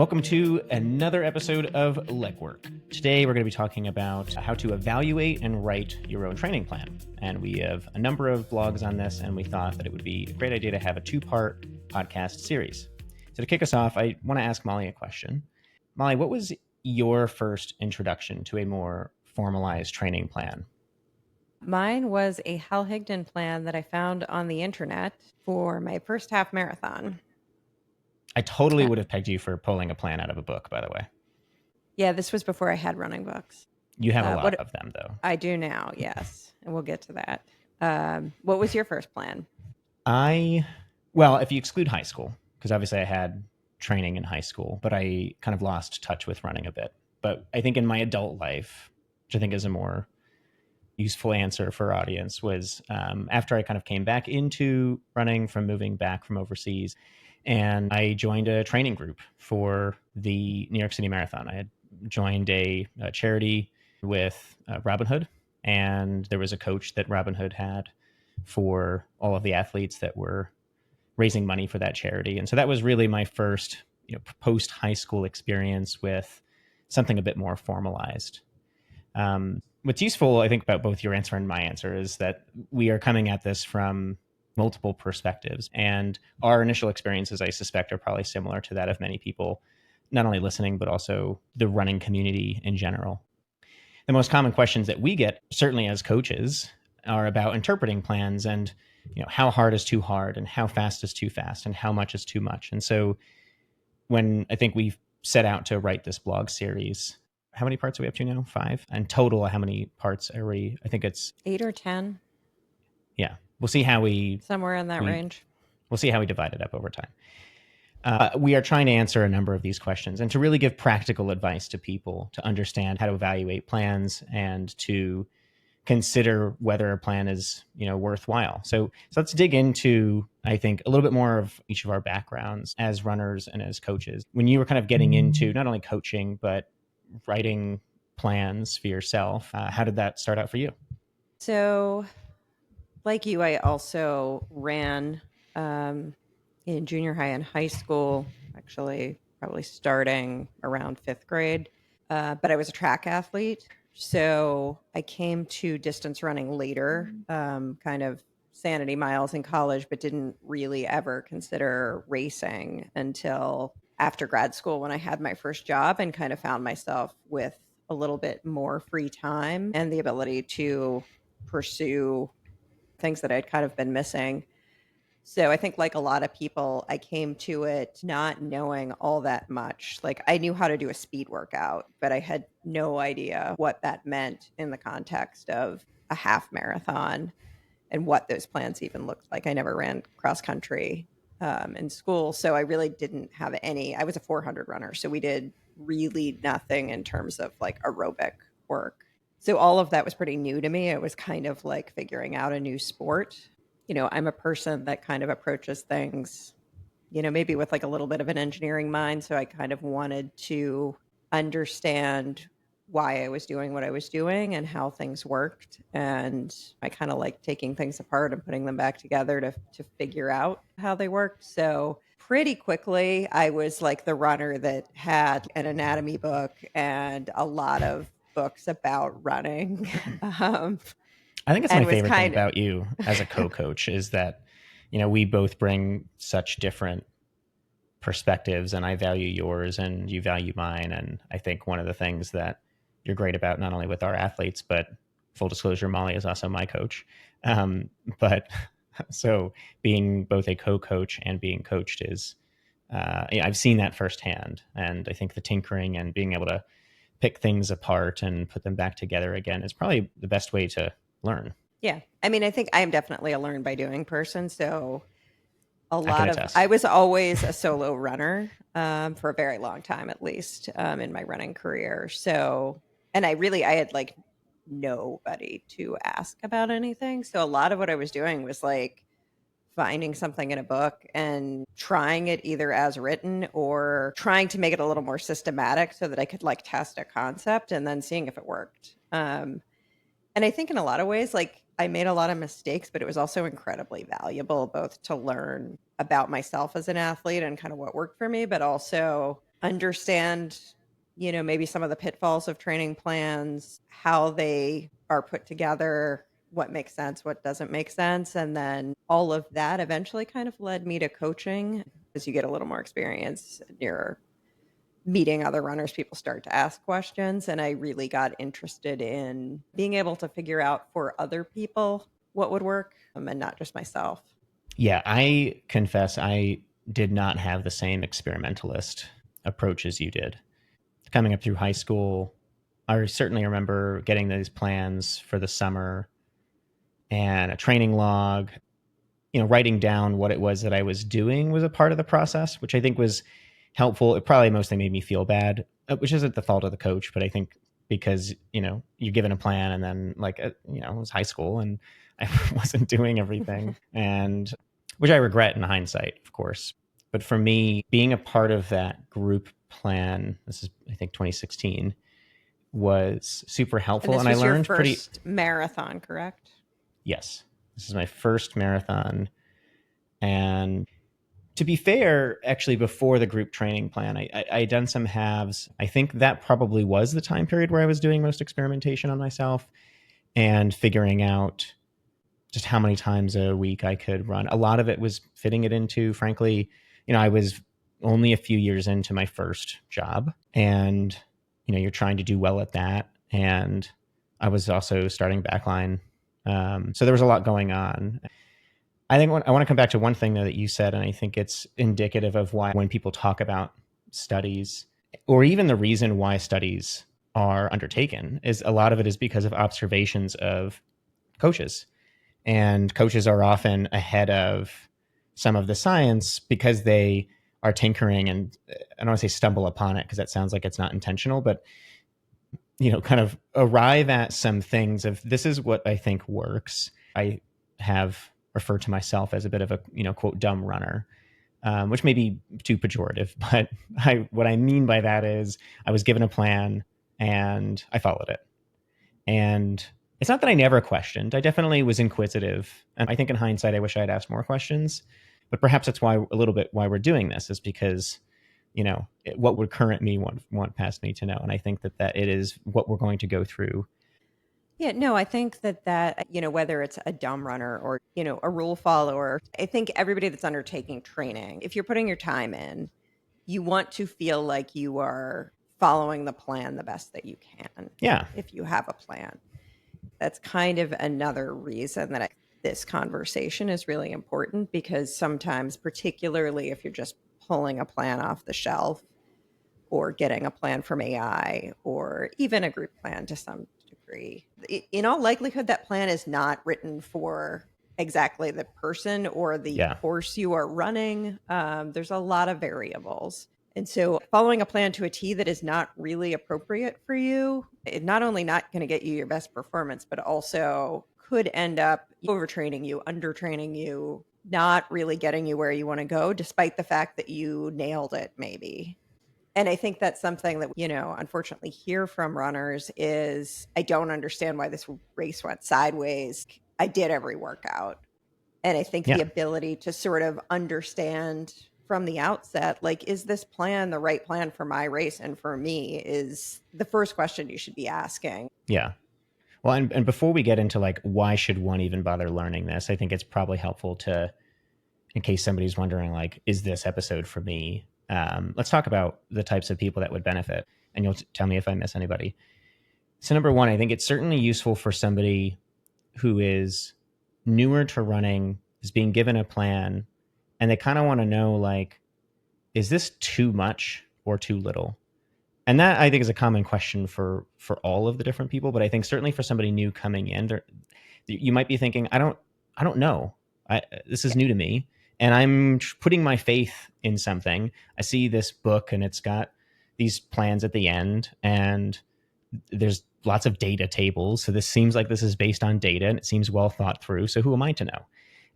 Welcome to another episode of Legwork. Today we're going to be talking about how to evaluate and write your own training plan. And we have a number of blogs on this, and we thought that it would be a great idea to have a two-part podcast series. So to kick us off, I want to ask Molly a question. Molly, what was your first introduction to a more formalized training plan? Mine was a Hal Higdon plan that I found on the internet for my first half marathon. I totally would have pegged you for pulling a plan out of a book, by the way. Yeah, this was before I had running books. You have a lot of them, though. I do now, yes. And we'll get to that. What was your first plan? Well, if you exclude high school, because obviously I had training in high school, but I kind of lost touch with running a bit. But I think in my adult life, which I think is a more useful answer for our audience, was after I kind of came back into running from moving back from overseas, and I joined a training group for the New York City Marathon. I had joined a charity with Robin Hood, and there was a coach that Robin Hood had for all of the athletes that were raising money for that charity. And so that was really my first, post high school experience with something a bit more formalized. What's useful, I think, about both your answer and my answer is that we are coming at this from multiple perspectives. And our initial experiences, I suspect, are probably similar to that of many people, not only listening, but also the running community in general. The most common questions that we get, certainly as coaches, are about interpreting plans and how hard is too hard and how fast is too fast and how much is too much. And so when I think we set out to write this blog series, how many parts are we up to now? 5? And total, how many parts are we? I think it's 8 or 10. Yeah. We'll see how somewhere in that range. We'll see how we divide it up over time. We are trying to answer a number of these questions and to really give practical advice to people to understand how to evaluate plans and to consider whether a plan is, worthwhile. So let's dig into, I think, a little bit more of each of our backgrounds as runners and as coaches. When you were kind of getting into not only coaching, but writing plans for yourself, how did that start out for you? So like you, I also ran in junior high and high school, actually probably starting around 5th grade. But I was a track athlete. So I came to distance running later, kind of sanity miles in college, but didn't really ever consider racing until after grad school when I had my first job and kind of found myself with a little bit more free time and the ability to pursue things that I'd kind of been missing. So I think like a lot of people, I came to it not knowing all that much. Like I knew how to do a speed workout, but I had no idea what that meant in the context of a half marathon and what those plans even looked like. I never ran cross country in school. So I really didn't have I was a 400 runner. So we did really nothing in terms of like aerobic work. So all of that was pretty new to me. It was kind of like figuring out a new sport. I'm a person that kind of approaches things, maybe with like a little bit of an engineering mind. So I kind of wanted to understand why I was doing what I was doing and how things worked. And I kind of like taking things apart and putting them back together to figure out how they worked. So pretty quickly, I was like the runner that had an anatomy book and a lot of books about running. I think it's my favorite thing about you as a co-coach is that, we both bring such different perspectives, and I value yours and you value mine. And I think one of the things that you're great about, not only with our athletes, but full disclosure, Molly is also my coach. But so being both a co-coach and being coached is, I've seen that firsthand. And I think the tinkering and being able to pick things apart and put them back together again is probably the best way to learn. Yeah. I mean, I think I am definitely a learn by doing person. So I was always a solo runner for a very long time, at least in my running career. So, and I had like nobody to ask about anything. So a lot of what I was doing was like finding something in a book and trying it either as written or trying to make it a little more systematic so that I could like test a concept and then seeing if it worked. And I think in a lot of ways, like I made a lot of mistakes, but it was also incredibly valuable both to learn about myself as an athlete and kind of what worked for me, but also understand, maybe some of the pitfalls of training plans, how they are put together, what makes sense, what doesn't make sense. And then all of that eventually kind of led me to coaching. As you get a little more experience, you're meeting other runners, people start to ask questions. And I really got interested in being able to figure out for other people what would work, and not just myself. Yeah, I confess I did not have the same experimentalist approach as you did. Coming up through high school, I certainly remember getting these plans for the summer and a training log. Writing down what it was that I was doing was a part of the process, which I think was helpful. It probably mostly made me feel bad, which isn't the fault of the coach, but I think because, you're given a plan and then it was high school and I wasn't doing everything, and which I regret in hindsight, of course. But for me, being a part of that group plan, this is, I think, 2016, was super And helpful. this And I was your learned first marathon, correct? yes, this is my first marathon. And to be fair, actually, before the group training plan, I had done some halves. I think that probably was the time period where I was doing most experimentation on myself and figuring out just how many times a week I could run. A lot of it was fitting it into, frankly, I was only a few years into my first job, and, you're trying to do well at that. And I was also starting Bakline. So there was a lot going on. I think I want to come back to one thing though that you said, and I think it's indicative of why when people talk about studies, or even the reason why studies are undertaken, is a lot of it is because of observations of coaches. And coaches are often ahead of some of the science because they are tinkering, and I don't want to say stumble upon it because that sounds like it's not intentional, but kind of arrive at some things of this is what I think works. I have referred to myself as a bit of a, quote, dumb runner, which may be too pejorative, but what I mean by that is I was given a plan and I followed it. And it's not that I never questioned. I definitely was inquisitive. And I think in hindsight, I wish I had asked more questions. But perhaps that's why a little bit why we're doing this is because, what would current me want past me to know? And I think that it is what we're going to go through. Yeah, no, I think that, whether it's a dumb runner or, a rule follower, I think everybody that's undertaking training, if you're putting your time in, you want to feel like you are following the plan the best that you can. Yeah. If you have a plan. That's kind of another reason that this conversation is really important, because sometimes, particularly if you're just pulling a plan off the shelf or getting a plan from AI or even a group plan to some degree, in all likelihood, that plan is not written for exactly the person or the Yeah. course you are running. There's a lot of variables. And so following a plan to a T that is not really appropriate for you, it's not only not going to get you your best performance, but also could end up overtraining you, undertraining you, not really getting you where you want to go, despite the fact that you nailed it, maybe. And I think that's something that, unfortunately hear from runners is, I don't understand why this race went sideways. I did every workout. And I think Yeah. the ability to sort of understand from the outset, like, is this plan the right plan for my race and for me, is the first question you should be asking. Yeah. Well, and before we get into why should one even bother learning this, I think it's probably helpful to, in case somebody's wondering, is this episode for me? Let's talk about the types of people that would benefit, and you'll tell me if I miss anybody. So number one, I think it's certainly useful for somebody who is newer to running, is being given a plan, and they kind of want to know, is this too much or too little? And that I think is a common question for all of the different people. But I think certainly for somebody new coming in, you might be thinking, I don't know. This is new to me, and I'm putting my faith in something. I see this book, and it's got these plans at the end, and there's lots of data tables. So this seems like this is based on data, and it seems well thought through. So who am I to know?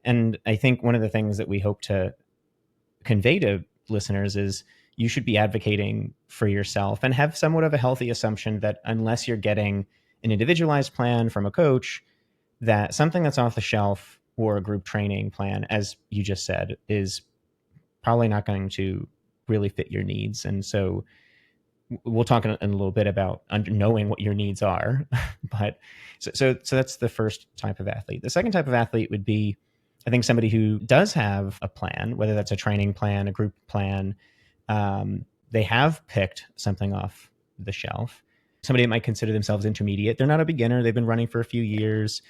And I think one of the things that we hope to convey to listeners is you should be advocating for yourself and have somewhat of a healthy assumption that unless you're getting an individualized plan from a coach, that something that's off the shelf or a group training plan, as you just said, is probably not going to really fit your needs. And so we'll talk in a little bit about knowing what your needs are. But so that's the first type of athlete. The second type of athlete would be, I think, somebody who does have a plan, whether that's a training plan, a group plan. They have picked something off the shelf. Somebody that might consider themselves intermediate. They're not a beginner. They've been running for a few years,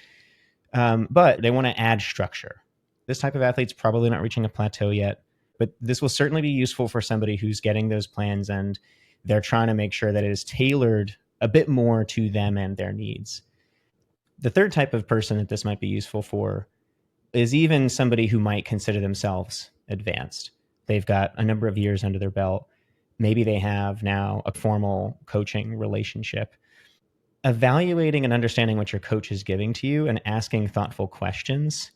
but they want to add structure. This type of athlete's probably not reaching a plateau yet, but this will certainly be useful for somebody who's getting those plans and they're trying to make sure that it is tailored a bit more to them and their needs. The third type of person that this might be useful for is even somebody who might consider themselves advanced. They've got a number of years under their belt. Maybe they have now a formal coaching relationship. Evaluating and understanding what your coach is giving to you and asking thoughtful questions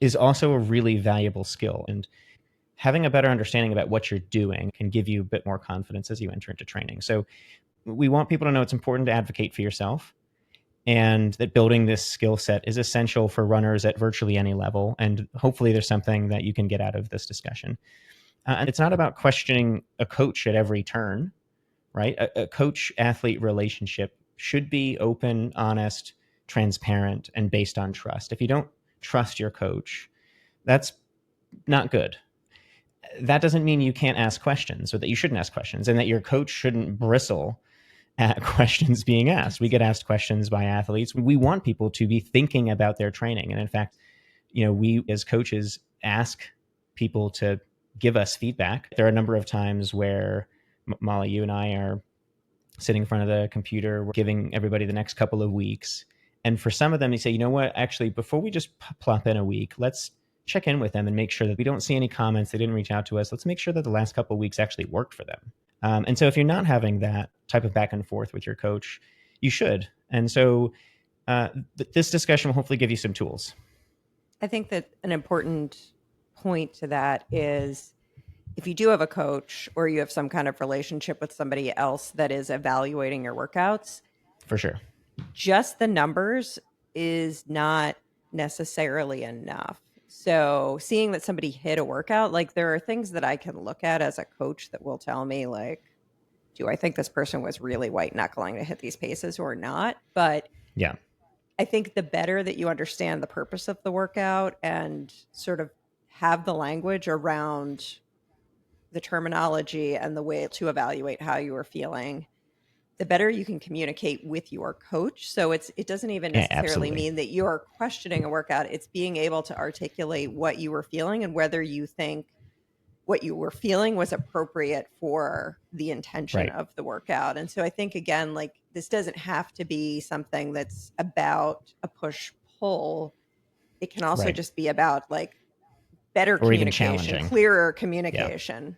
is also a really valuable skill. And having a better understanding about what you're doing can give you a bit more confidence as you enter into training. So we want people to know it's important to advocate for yourself, and that building this skill set is essential for runners at virtually any level. And hopefully there's something that you can get out of this discussion. And it's not about questioning a coach at every turn, right? A coach-athlete relationship should be open, honest, transparent, and based on trust. If you don't trust your coach, that's not good. That doesn't mean you can't ask questions or that you shouldn't ask questions, and that your coach shouldn't bristle at questions being asked. We get asked questions by athletes. We want people to be thinking about their training. And in fact, we as coaches ask people to give us feedback. There are a number of times where Molly, you and I are sitting in front of the computer, we're giving everybody the next couple of weeks. And for some of them, you say, you know what, actually, before we just plop in a week, let's check in with them and make sure that we don't see any comments. They didn't reach out to us. Let's make sure that the last couple of weeks actually worked for them. And so if you're not having that type of back and forth with your coach, you should. And so this discussion will hopefully give you some tools. I think that an important point to that is, if you do have a coach or you have some kind of relationship with somebody else that is evaluating your workouts, for sure, just the numbers is not necessarily enough. So seeing that somebody hit a workout, like, there are things that I can look at as a coach that will tell me, like, do I think this person was really white knuckling to hit these paces or not? But yeah, I think the better that you understand the purpose of the workout and sort of have the language around the terminology and the way to evaluate how you are feeling, the better you can communicate with your coach. So it doesn't even necessarily mean that you're questioning a workout. It's being able to articulate what you were feeling and whether you think what you were feeling was appropriate for the intention of the workout. And so I think, again, like, this doesn't have to be something that's about a push-pull. It can also just be about, like, better communication, clearer communication.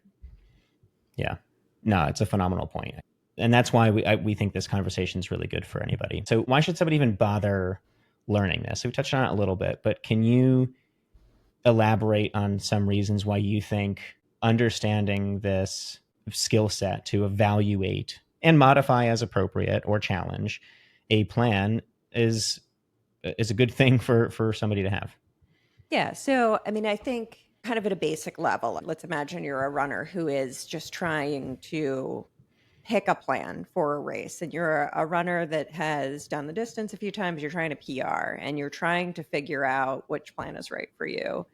Yeah. No, it's a phenomenal point. And that's why we think this conversation is really good for anybody. So why should somebody even bother learning this? So we touched on it a little bit, but can you elaborate on some reasons why you think understanding this skill set to evaluate and modify as appropriate or challenge a plan is a good thing for somebody to have? Yeah. So, I mean, I think kind of at a basic level, let's imagine you're a runner who is just trying to pick a plan for a race, and you're a runner that has done the distance a few times. You're trying to PR and you're trying to figure out which plan is right for you.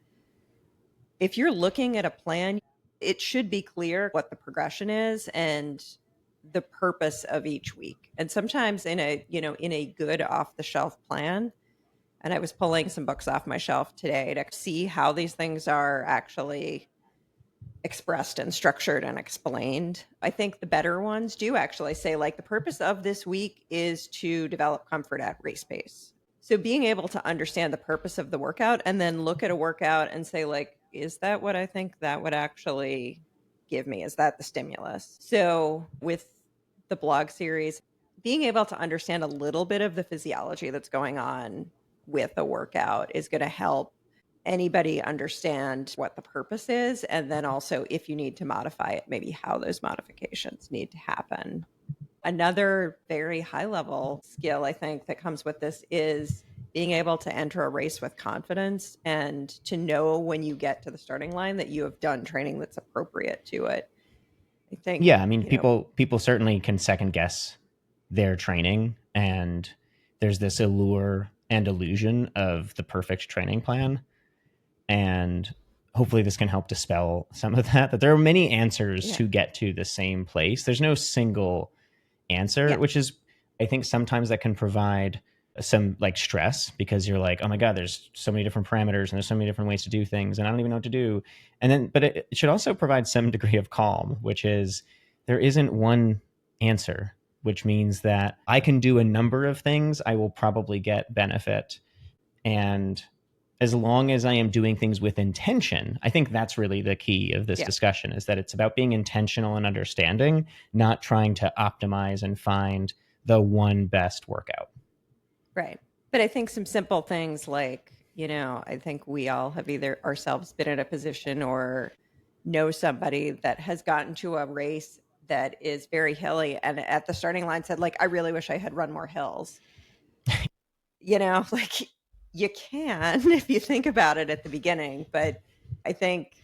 If you're looking at a plan, it should be clear what the progression is and the purpose of each week. And sometimes in a good off the shelf plan, and I was pulling some books off my shelf today to see how these things are actually expressed and structured and explained. I think the better ones do actually say, like, the purpose of this week is to develop comfort at race pace. So being able to understand the purpose of the workout and then look at a workout and say, like, is that what I think that would actually give me? Is that the stimulus? So with the blog series, being able to understand a little bit of the physiology that's going on with a workout is going to help anybody understand what the purpose is. And then also, if you need to modify it, maybe how those modifications need to happen. Another very high level skill, I think, that comes with this is being able to enter a race with confidence and to know when you get to the starting line that you have done training that's appropriate to it. I think, Yeah, I mean, people certainly can second guess their training, and there's this allure and illusion of the perfect training plan, and hopefully this can help dispel some of that. That there are many answers yeah, to get to the same place. There's no single answer, yeah, which is, I think sometimes that can provide some like stress because you're like, oh my God, there's so many different parameters and there's so many different ways to do things and I don't even know what to do. And then, but it should also provide some degree of calm, which is there isn't one answer, which means that I can do a number of things. I will probably get benefit. And as long as I am doing things with intention, I think that's really the key of this yeah, discussion is that it's about being intentional and understanding, not trying to optimize and find the one best workout. right. But I think some simple things like, I think we all have either ourselves been in a position or know somebody that has gotten to a race that is very hilly and at the starting line said, like, I really wish I had run more hills. Like you can if you think about it at the beginning, but I think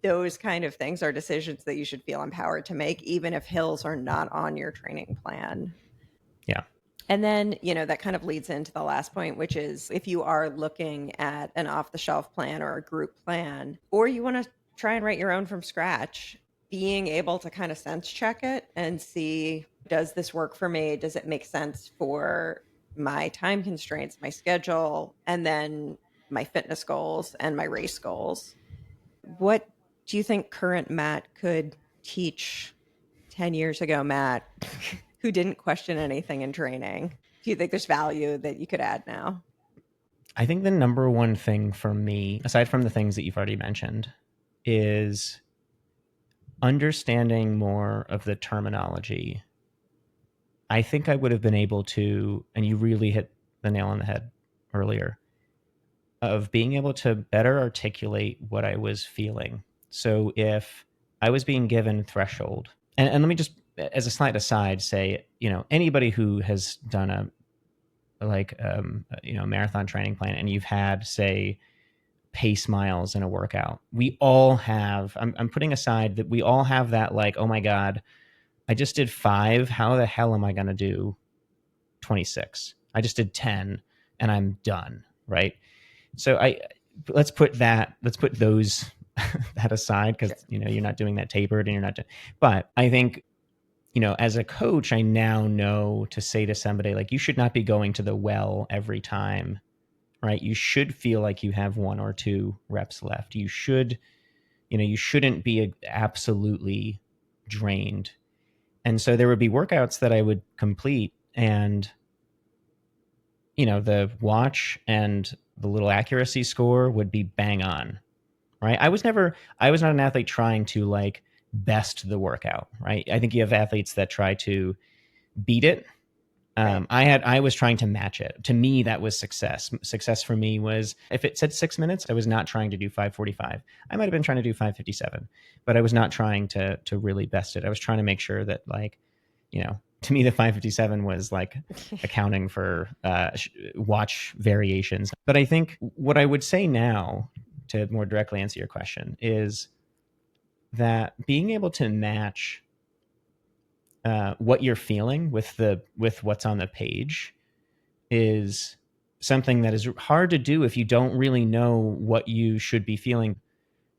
those kind of things are decisions that you should feel empowered to make, even if hills are not on your training plan. Yeah. And then, that kind of leads into the last point, which is if you are looking at an off the shelf plan or a group plan, or you want to try and write your own from scratch, being able to kind of sense check it and see, does this work for me? Does it make sense for my time constraints, my schedule, and then my fitness goals and my race goals? What do you think current Matt could teach 10 years ago, Matt, who didn't question anything in training? Do you think there's value that you could add now? I think the number one thing for me, aside from the things that you've already mentioned, is understanding more of the terminology. I think I would have been able to, and you really hit the nail on the head earlier, of being able to better articulate what I was feeling. So if I was being given threshold, and let me just, as a slight aside, say, anybody who has done marathon training plan and you've had, say, pace miles in a workout, we all have, I'm putting aside that we all have that, like, oh my God, I just did 5. How the hell am I going to do 26? I just did 10 and I'm done. Right. So let's put those that aside Sure. because you're not doing that tapered and you're not but I think as a coach I now know to say to somebody like you should not be going to the well every time, right? You should feel like you have 1 or 2 reps left. You shouldn't be absolutely drained. And so there would be workouts that I would complete and the watch and the little accuracy score would be bang on, right? I was not an athlete trying to like best the workout, right? I think you have athletes that try to beat it. Right. I was trying to match it. To me, that was success. Success for me was if it said 6 minutes, I was not trying to do 5:45. I might have been trying to do 5:57, but I was not trying to really best it. I was trying to make sure that to me the 5:57 was like accounting for watch variations. But I think what I would say now to more directly answer your question is that being able to match what you're feeling with what's on the page is something that is hard to do if you don't really know what you should be feeling,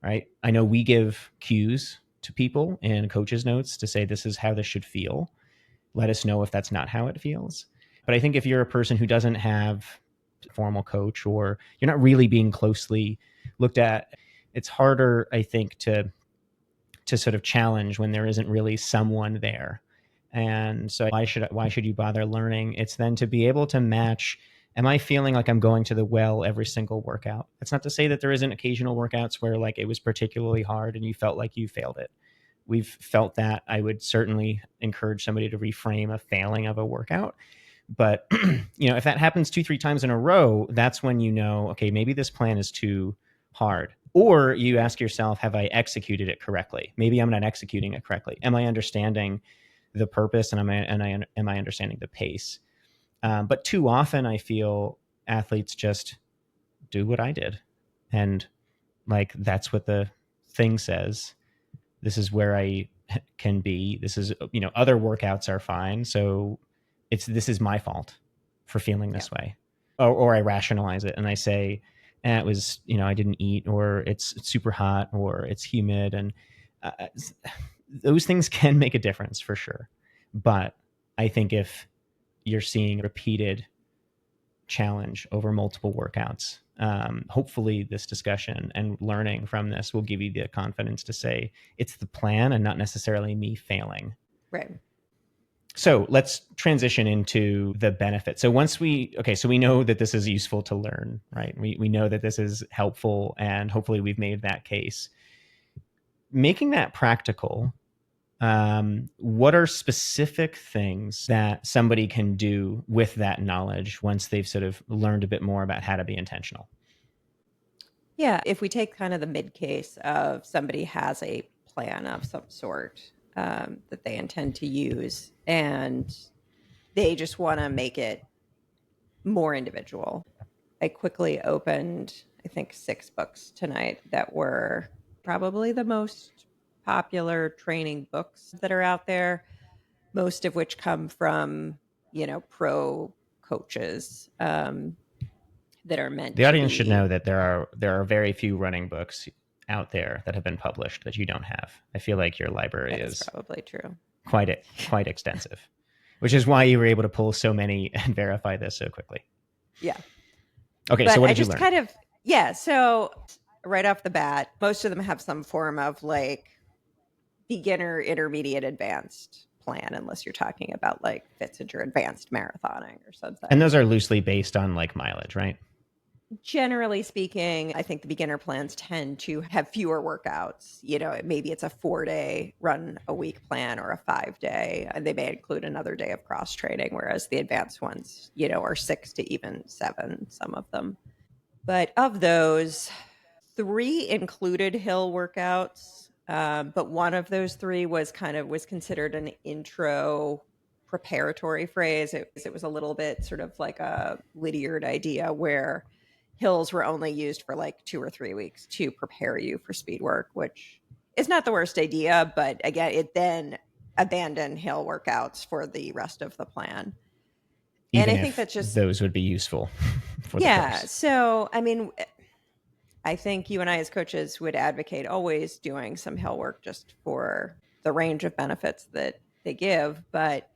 right? I know we give cues to people in coaches notes to say this is how this should feel. Let us know if that's not how it feels. But I think if you're a person who doesn't have a formal coach or you're not really being closely looked at, it's harder, I think, to sort of challenge when there isn't really someone there. And so why should you bother learning? It's then to be able to match, am I feeling like I'm going to the well every single workout? That's not to say that there isn't occasional workouts where like it was particularly hard and you felt like you failed it. We've felt that. I would certainly encourage somebody to reframe a failing of a workout. But if that happens 2-3 times in a row, that's when okay, maybe this plan is too hard. Or you ask yourself, have I executed it correctly? Maybe I'm not executing it correctly. Am I understanding the purpose and am I understanding the pace? But too often I feel athletes just do what I did. And like, that's what the thing says. This is where I can be, this is, other workouts are fine. So this is my fault for feeling Yeah. this way. Or I rationalize it and I say, it was, I didn't eat, or it's super hot, or it's humid. And uh, those things can make a difference for sure. But I think if you're seeing repeated challenge over multiple workouts, hopefully this discussion and learning from this will give you the confidence to say it's the plan and not necessarily me failing. Right. So let's transition into the benefit. So so we know that this is useful to learn, right? We know that this is helpful, and hopefully we've made that case. Making that practical, what are specific things that somebody can do with that knowledge once they've sort of learned a bit more about how to be intentional? Yeah. If we take kind of the mid case of somebody has a plan of some sort that they intend to use, and they just want to make it more individual. I quickly opened, I think, 6 books tonight that were probably the most popular training books that are out there, most of which come from, pro coaches that are meant The to audience should be. know that there are very few running books out there that have been published that you don't have. I feel like your library That is is probably true. quite extensive, which is why you were able to pull so many and verify this so quickly. Yeah. Okay, so But what I did you just learn? kind of, yeah. So right off the bat, most of them have some form of like beginner, intermediate, advanced plan, unless you're talking about like Fitzinger advanced marathoning or And something. those are loosely based on like mileage, right? Generally speaking, I think the beginner plans tend to have fewer workouts. Maybe it's a 4-day run a week plan or a 5-day, and they may include another day of cross training, whereas the advanced ones, are 6 to even 7, some of them. But of those, 3 included hill workouts, but one of those 3 was considered an intro preparatory phrase. It was a little bit sort of like a Lydiard idea where hills were only used for like 2 or 3 weeks to prepare you for speed work, which is not the worst idea, but again, it then abandoned hill workouts for the rest of the plan. And Even I think if that's just, those would be useful for the yeah. course. So, I mean, I think you and I, as coaches, would advocate always doing some hill work just for the range of benefits that they give. But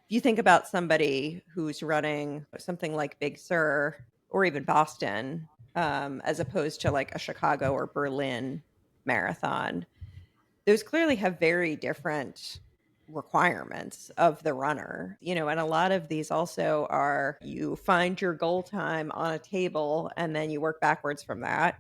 if you think about somebody who's running something like Big Sur or even Boston, as opposed to like a Chicago or Berlin marathon, those clearly have very different requirements of the runner. And a lot of these also are, you find your goal time on a table and then you work backwards from that.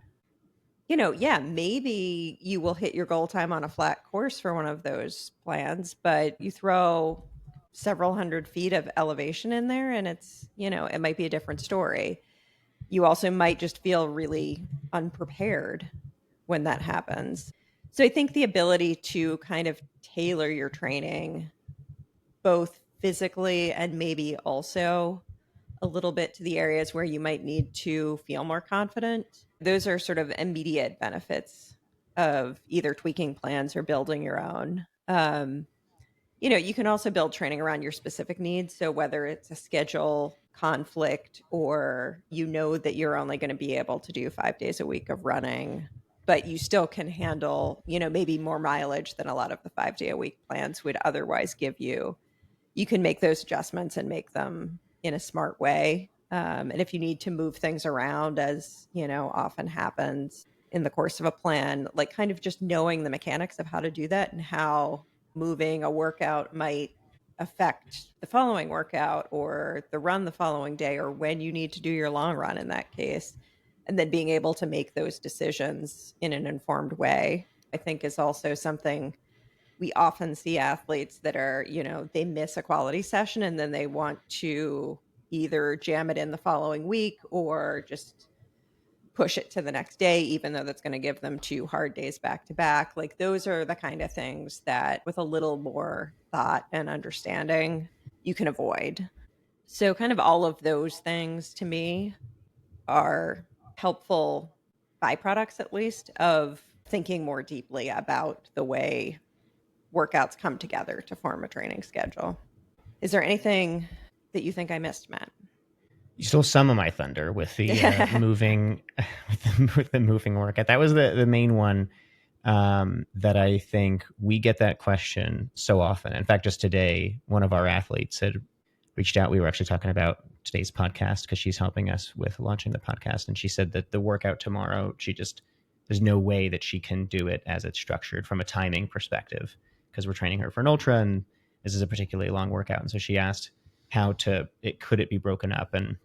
Yeah, maybe you will hit your goal time on a flat course for one of those plans, but you throw several hundred feet of elevation in there and it might be a different story. You also might just feel really unprepared when that happens. So I think the ability to kind of tailor your training both physically and maybe also a little bit to the areas where you might need to feel more confident. Those are sort of immediate benefits of either tweaking plans or building your own. You can also build training around your specific needs. So whether it's a schedule conflict or that you're only going to be able to do 5 days a week of running, but you still can handle, maybe more mileage than a lot of the 5-day a week plans would otherwise give you. You can make those adjustments and make them in a smart way. And if you need to move things around, as often happens in the course of a plan, like kind of just knowing the mechanics of how to do that and how moving a workout might affect the following workout or the run the following day, or when you need to do your long run in that case. And then being able to make those decisions in an informed way, I think, is also something we often see athletes that are, they miss a quality session and then they want to either jam it in the following week or just push it to the next day, even though that's going to give them 2 hard days back to back. Like those are the kind of things that with a little more thought and understanding, you can avoid. So kind of all of those things to me are helpful byproducts, at least, of thinking more deeply about the way workouts come together to form a training schedule. Is there anything that you think I missed, Matt? You stole some of my thunder with the moving with the moving workout. That was the main one that I think we get that question so often. In fact, just today, one of our athletes had reached out. We were actually talking about today's podcast because she's helping us with launching the podcast. And she said that the workout tomorrow, there's no way that she can do it as it's structured from a timing perspective because we're training her for an ultra and this is a particularly long workout. And so she asked could it be broken up? And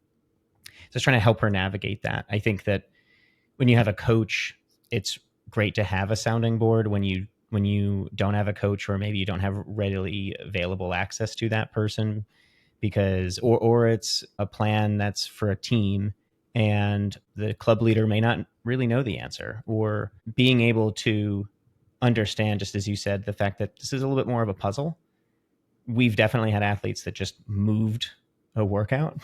so trying to help her navigate that. I think that when you have a coach, it's great to have a sounding board. When you don't have a coach, or maybe you don't have readily available access to that person, because or it's a plan that's for a team and the club leader may not really know the answer, or being able to understand, just as you said, the fact that this is a little bit more of a puzzle. We've definitely had athletes that just moved a workout.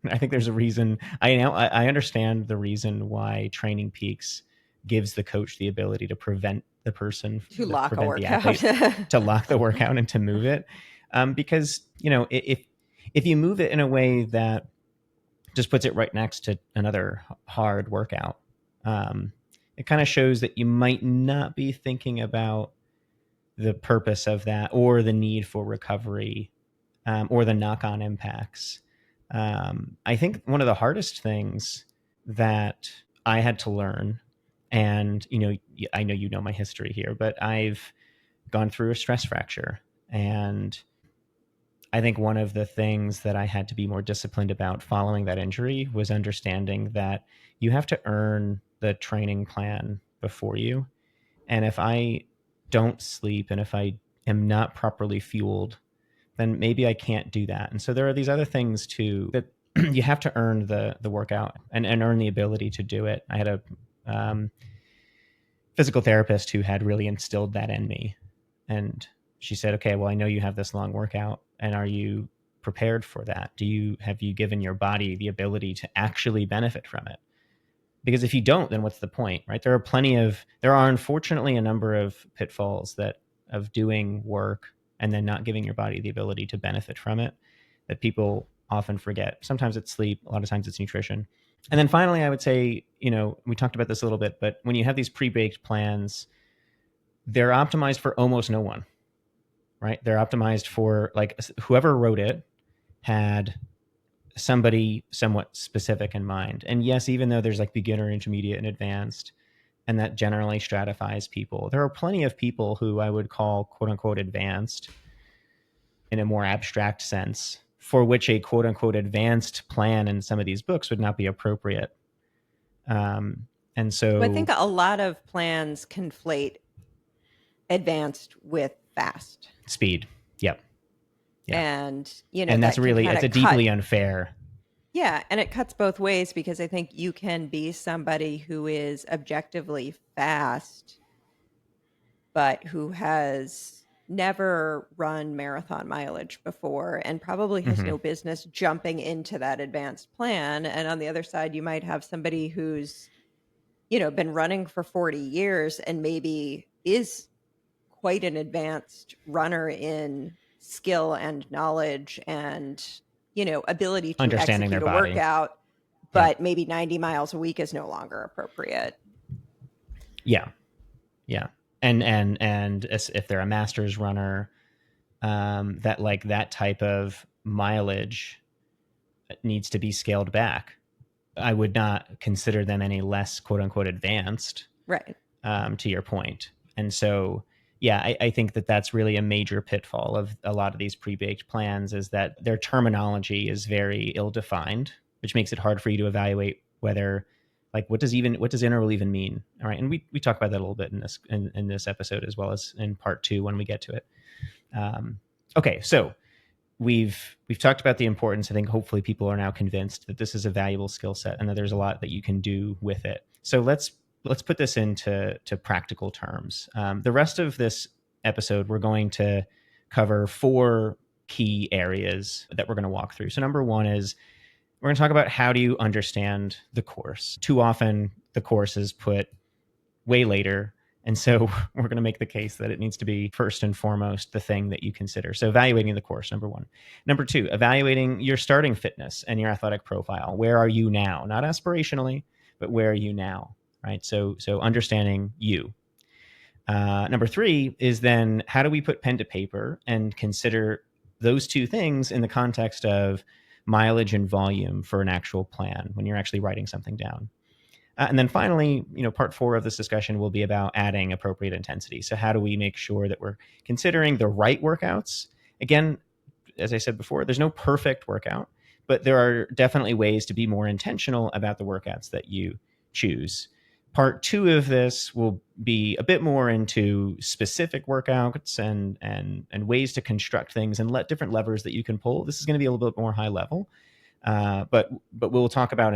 I think there's a reason. I understand the reason why Training Peaks gives the coach the ability to prevent the person to lock a the athlete to lock the workout and to move it, because if you move it in a way that just puts it right next to another hard workout, it kind of shows that you might not be thinking about the purpose of that or the need for recovery, or the knock-on impacts. I think one of the hardest things that I had to learn, and I know you know my history here, but I've gone through a stress fracture, and I think one of the things that I had to be more disciplined about following that injury was understanding that you have to earn the training plan before you. And if I don't sleep and if I am not properly fueled, then maybe I can't do that. And so there are these other things too that you have to earn the workout and earn the ability to do it. I had a physical therapist who had really instilled that in me. And she said, okay, well, I know you have this long workout, and are you prepared for that? Have you given your body the ability to actually benefit from it? Because if you don't, then what's the point, right? There are unfortunately a number of pitfalls of doing work and then not giving your body the ability to benefit from it that people often forget. Sometimes it's sleep, a lot of times it's nutrition. And then finally, I would say, we talked about this a little bit, but when you have these pre-baked plans, they're optimized for almost no one, right? They're optimized for, like, whoever wrote it had somebody somewhat specific in mind. And yes, even though there's like beginner, intermediate, and advanced, and that generally stratifies people, there are plenty of people who I would call quote unquote advanced in a more abstract sense, for which a quote unquote advanced plan in some of these books would not be appropriate. And so I think a lot of plans conflate advanced with fast speed. Yep. Yeah. And, and that's really, it's a deeply unfair. Yeah. And it cuts both ways, because I think you can be somebody who is objectively fast, but who has never run marathon mileage before and probably has no business jumping into that advanced plan. And on the other side, you might have somebody who's, been running for 40 years and maybe is quite an advanced runner in skill and knowledge and, ability to understanding execute their a body. workout, but maybe 90 miles a week is no longer appropriate. Yeah. Yeah. And if they're a master's runner, that type of mileage needs to be scaled back. I would not consider them any less quote unquote advanced. Right. To your point. And so, yeah, I think that's really a major pitfall of a lot of these pre-baked plans, is that their terminology is very ill-defined, which makes it hard for you to evaluate whether, like, what does interval even mean? All right. And we talk about that a little bit in this episode, as well as in part 2 when we get to it. Okay. So we've talked about the importance. I think hopefully people are now convinced that this is a valuable skill set and that there's a lot that you can do with it. So let's put this into practical terms. The rest of this episode, we're going to cover 4 key areas that we're going to walk through. So number 1 is we're going to talk about how do you understand the course. Too often the course is put way later, And so we're going to make the case that it needs to be first and foremost the thing that you consider. So evaluating the course, number one. Number two, evaluating your starting fitness and your athletic profile. Where are you now? Not aspirationally, but where are you now? Right. So understanding you. Number three is then how do we put pen to paper and consider those two things in the context of mileage and volume for an actual plan when you're actually writing something down. And then finally, part four of this discussion will be about adding appropriate intensity. So how do we make sure that we're considering the right workouts? Again, as I said before, there's no perfect workout, but there are definitely ways to be more intentional about the workouts that you choose. Part two of this will be a bit more into specific workouts and ways to construct things and let different levers that you can pull. This is going to be a little bit more high level. But we'll talk about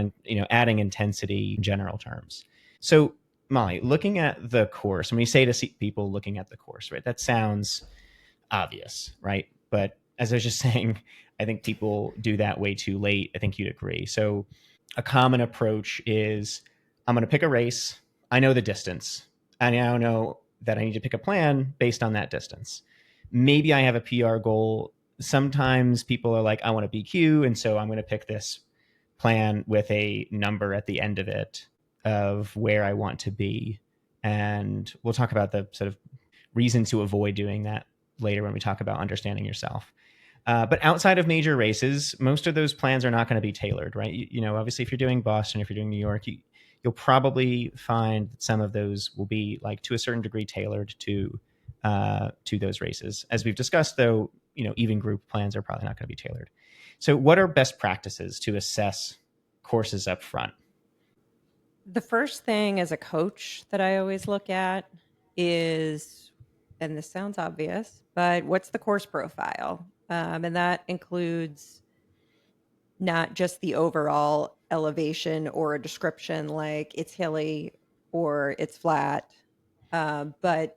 adding intensity in general terms. So Molly, looking at the course, when we say to people looking at the course, right, that sounds obvious, right? But as I was just saying, I think people do that way too late. I think you'd agree. So a common approach is I'm going to pick a race. I know the distance. I now know that I need to pick a plan based on that distance. Maybe I have a PR goal. Sometimes people are like, I want a BQ. And so I'm going to pick this plan with a number at the end of it of where I want to be. And we'll talk about the sort of reason to avoid doing that later when we talk about understanding yourself. But outside of major races, most of those plans are not going to be tailored, right? Obviously, if you're doing Boston, if you're doing New York, you'll probably find that some of those will be like to a certain degree tailored to those races. As we've discussed, though, even group plans are probably not going to be tailored. So what are best practices to assess courses up front? The first thing as a coach that I always look at is, and this sounds obvious, but what's the course profile? And that includes not just the overall elevation or a description like it's hilly or it's flat, but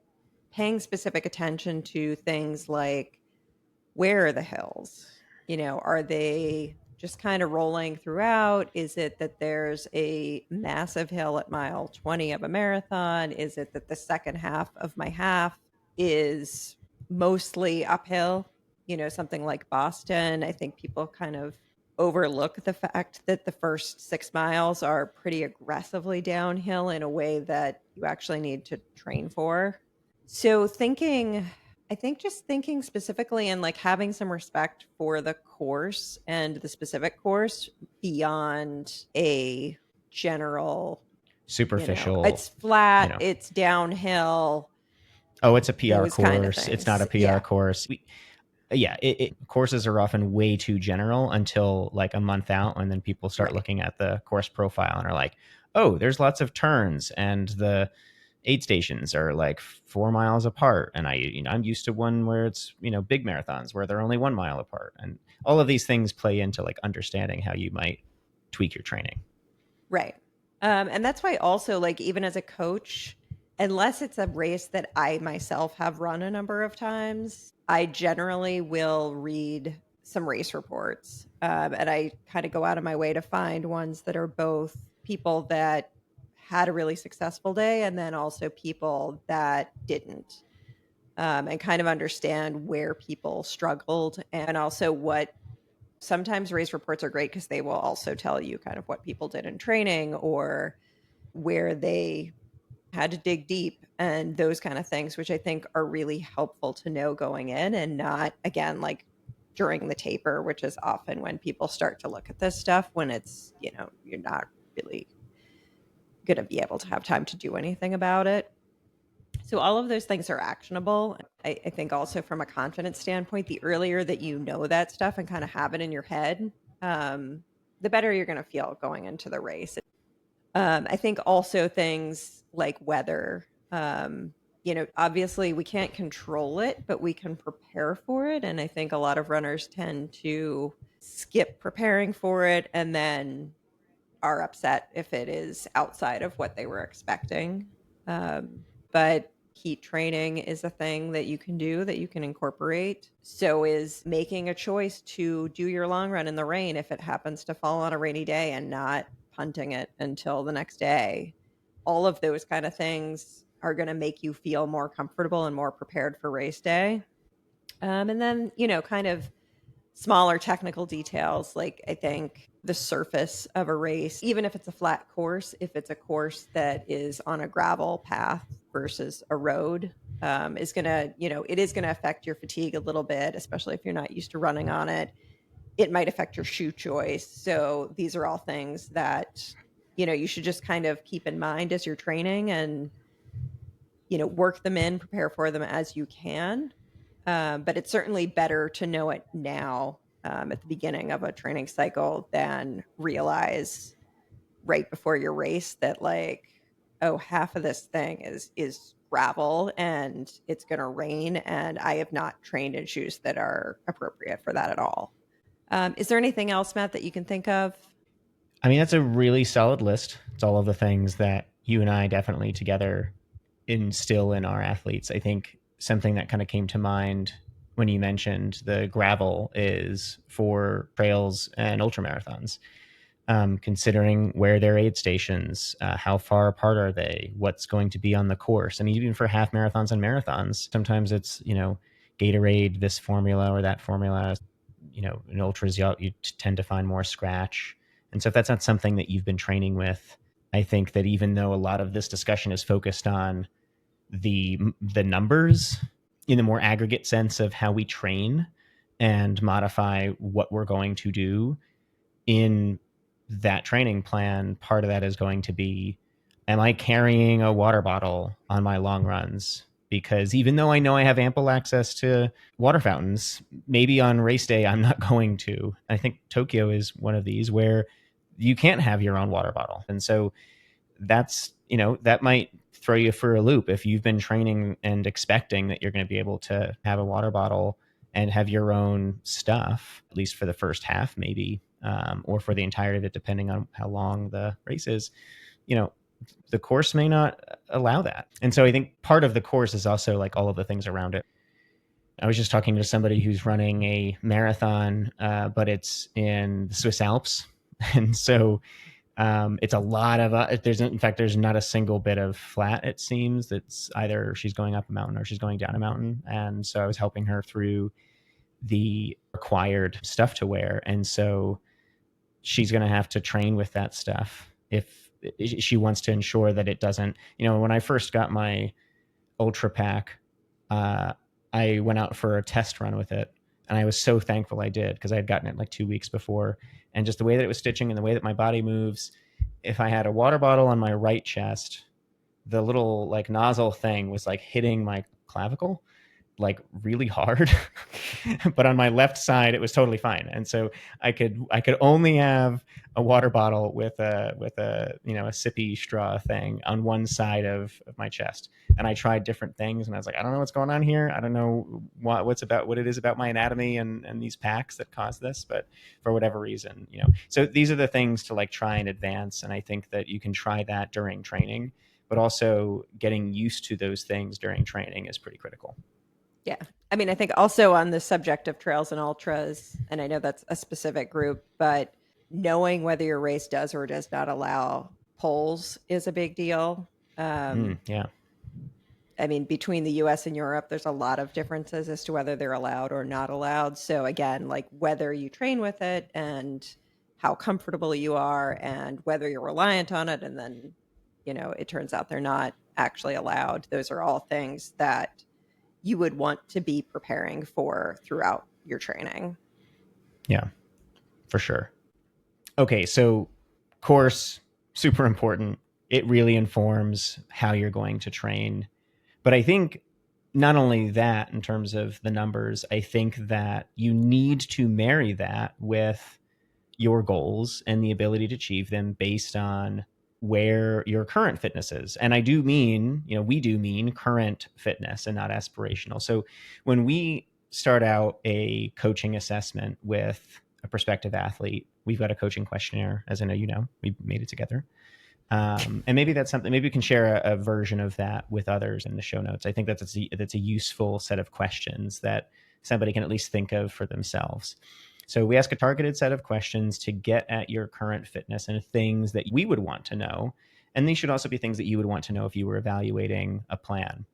paying specific attention to things like where are the hills? Are they just kind of rolling throughout? Is it that there's a massive hill at mile 20 of a marathon? Is it that the second half of my half is mostly uphill? Something like Boston, I think people kind of overlook the fact that the first 6 miles are pretty aggressively downhill in a way that you actually need to train for. So I think just thinking specifically and like having some respect for the course and the specific course beyond a general, Superficial, it's flat, it's downhill, oh, it's a PR those kind of course. It's not things. a PR Yeah. course. Courses are often way too general until like a month out, and then people start Right. looking at the course profile and are like, oh, there's lots of turns, and the aid stations are like 4 miles apart, and I'm used to one where it's big marathons where they're only 1 mile apart, and all of these things play into like understanding how you might tweak your training. Right. And that's why also, like, even as a coach, unless it's a race that I myself have run a number of times, I generally will read some race reports. And I kind of go out of my way to find ones that are both people that had a really successful day and then also people that didn't. And kind of understand where people struggled and also what sometimes race reports are great because they will also tell you kind of what people did in training or where they had to dig deep and those kind of things, which I think are really helpful to know going in and not, again, like during the taper, which is often when people start to look at this stuff when it's, you're not really going to be able to have time to do anything about it. So all of those things are actionable. I think also from a confidence standpoint, the earlier that you know that stuff and kind of have it in your head, the better you're going to feel going into the race. I think also things like weather, obviously we can't control it, but we can prepare for it. And I think a lot of runners tend to skip preparing for it and then are upset if it is outside of what they were expecting. But heat training is a thing that you can do that you can incorporate. So is making a choice to do your long run in the rain if it happens to fall on a rainy day and not punting it until the next day. All of those kind of things are going to make you feel more comfortable and more prepared for race day. And then, kind of smaller technical details, like I think the surface of a race, even if it's a flat course, if it's a course that is on a gravel path versus a road, is going to, it is going to affect your fatigue a little bit, especially if you're not used to running on it. It might affect your shoe choice. So these are all things that, you should just kind of keep in mind as you're training and, work them in, prepare for them as you can. But it's certainly better to know it now, at the beginning of a training cycle than realize right before your race that, like, oh, half of this thing is gravel and it's going to rain and I have not trained in shoes that are appropriate for that at all. Is there anything else, Matt, that you can think of? I mean, that's a really solid list. It's all of the things that you and I definitely together instill in our athletes. I think something that kind of came to mind when you mentioned the gravel is for trails and ultra marathons. Considering where their aid stations, how far apart are they, what's going to be on the course. I mean, even for half marathons and marathons, sometimes it's, Gatorade, this formula or that formula. In ultras, you tend to find more scratch. And so if that's not something that you've been training with, I think that even though a lot of this discussion is focused on the numbers in the more aggregate sense of how we train and modify what we're going to do in that training plan, part of that is going to be, am I carrying a water bottle on my long runs? Because even though I know I have ample access to water fountains, maybe on race day I'm not going to. I think Tokyo is one of these where you can't have your own water bottle. And so that's, that might throw you for a loop if you've been training and expecting that you're going to be able to have a water bottle and have your own stuff, at least for the first half, maybe, or for the entirety of it, depending on how long the race is. The course may not allow that. And so I think part of the course is also like all of the things around it. I was just talking to somebody who's running a marathon, but it's in the Swiss Alps. And so it's a lot of, there's not a single bit of flat, it seems. It's either she's going up a mountain or she's going down a mountain. And so I was helping her through the required stuff to wear. And so she's going to have to train with that stuff if she wants to ensure that it doesn't, when I first got my Ultra Pack, I went out for a test run with it. And I was so thankful I did, because I had gotten it like 2 weeks before. And just the way that it was stitching and the way that my body moves, if I had a water bottle on my right chest, the little like nozzle thing was like hitting my clavicle like really hard. But on my left side it was totally fine. And so I could only have a water bottle with a a sippy straw thing on one side of my chest. And I tried different things and I was like, I don't know what's going on here. I don't know what it is about my anatomy and these packs that cause this, but for whatever reason, so these are the things to like try and advance. And I think that you can try that during training, but also getting used to those things during training is pretty critical. Yeah. I mean, I think also on the subject of trails and ultras, and I know that's a specific group, but knowing whether your race does or does not allow poles is a big deal. Yeah. I mean, between the US and Europe, there's a lot of differences as to whether they're allowed or not allowed. So again, like whether you train with it and how comfortable you are and whether you're reliant on it, and then, it turns out they're not actually allowed. Those are all things that you would want to be preparing for throughout your training. Yeah, for sure. Okay, so course, super important. It really informs how you're going to train. But I think not only that, in terms of the numbers, I think that you need to marry that with your goals and the ability to achieve them based on where your current fitness is. And I do mean, we do mean current fitness and not aspirational. So when we start out a coaching assessment with a prospective athlete, we've got a coaching questionnaire, as I know we made it together. And maybe that's something, maybe we can share a version of that with others in the show notes. I think that's a useful set of questions that somebody can at least think of for themselves. So we ask a targeted set of questions to get at your current fitness and things that we would want to know. And these should also be things that you would want to know if you were evaluating a plan.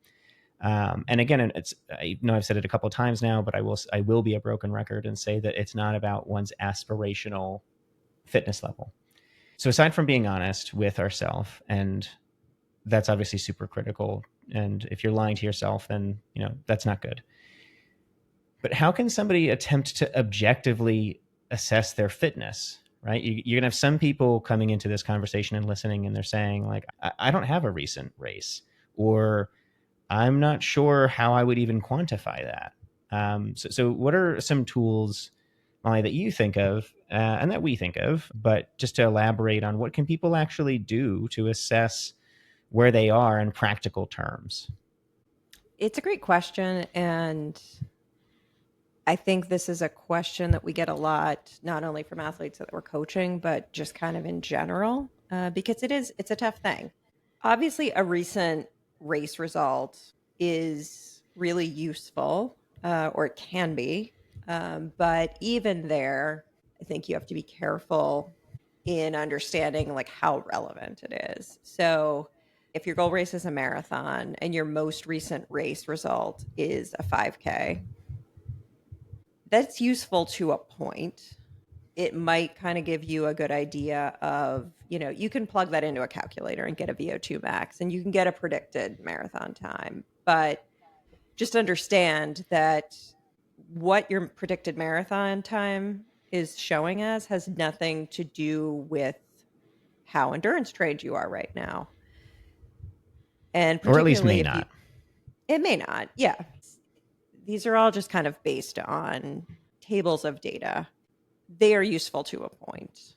And again, I know I've said it a couple of times now, but I will be a broken record and say that it's not about one's aspirational fitness level. So aside from being honest with ourselves, and that's obviously super critical. And if you're lying to yourself, then that's not good. But how can somebody attempt to objectively assess their fitness? Right? You're gonna have some people coming into this conversation and listening, and they're saying like, I don't have a recent race, or I'm not sure how I would even quantify that. So what are some tools, Molly, that you think of and that we think of, but just to elaborate on what can people actually do to assess where they are in practical terms? It's a great question. And I think this is a question that we get a lot, not only from athletes that we're coaching, but just kind of in general, because it's a tough thing. Obviously, a recent race result is really useful, or it can be. But even there, I think you have to be careful in understanding like how relevant it is. So if your goal race is a marathon and your most recent race result is a 5K, that's useful to a point. It might kind of give you a good idea of, you can plug that into a calculator and get a VO2 max and you can get a predicted marathon time. But just understand that what your predicted marathon time is showing us has nothing to do with how endurance trained you are right now. And Or at least particularly may if you, not. it may not. Yeah. These are all just kind of based on tables of data. They are useful to a point,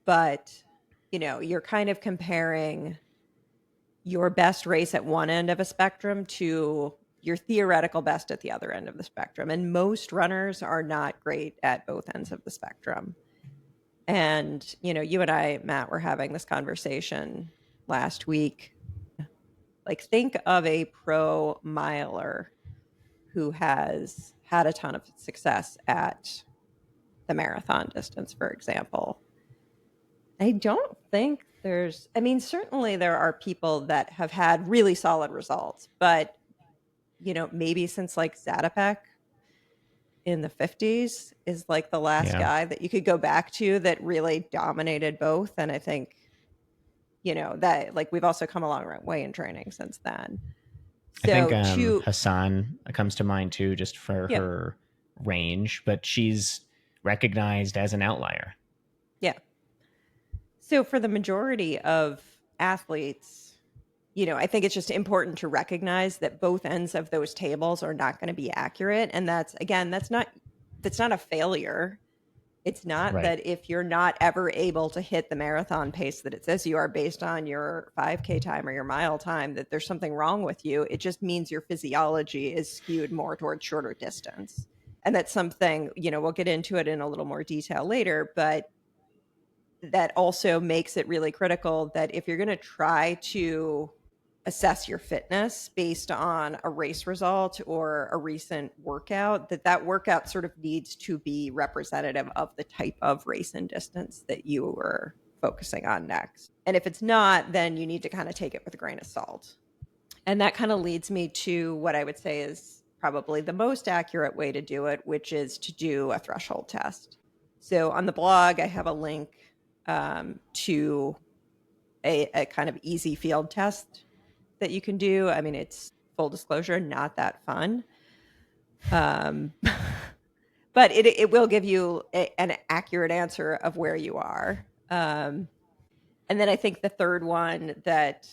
but you're kind of comparing your best race at one end of a spectrum to your theoretical best at the other end of the spectrum. And most runners are not great at both ends of the spectrum. And, you and I, Matt, were having this conversation last week. Like, think of a pro miler who has had a ton of success at the marathon distance, for example. I don't think certainly there are people that have had really solid results, but, maybe since like Zatopek in the 50s is like the last Yeah. guy that you could go back to that really dominated both. And I think, that like we've also come a long way in training since then. I think So to, Hassan comes to mind too, just for yeah, her range, but she's recognized as an outlier. yeah. So for the majority of athletes, I think it's just important to recognize that both ends of those tables are not going to be accurate. And that's not a failure. It's not Right. that if you're not ever able to hit the marathon pace that it says you are based on your 5K time or your mile time, that there's something wrong with you. It just means your physiology is skewed more towards shorter distance. And that's something, we'll get into it in a little more detail later, but that also makes it really critical that if you're going to try to assess your fitness based on a race result or a recent workout, that workout sort of needs to be representative of the type of race and distance that you were focusing on next. And if it's not, then you need to kind of take it with a grain of salt. And that kind of leads me to what I would say is probably the most accurate way to do it, which is to do a threshold test. So on the blog, I have a link to a kind of easy field test that you can do. I mean, it's full disclosure, not that fun. But it will give you an accurate answer of where you are. And then I think the third one that,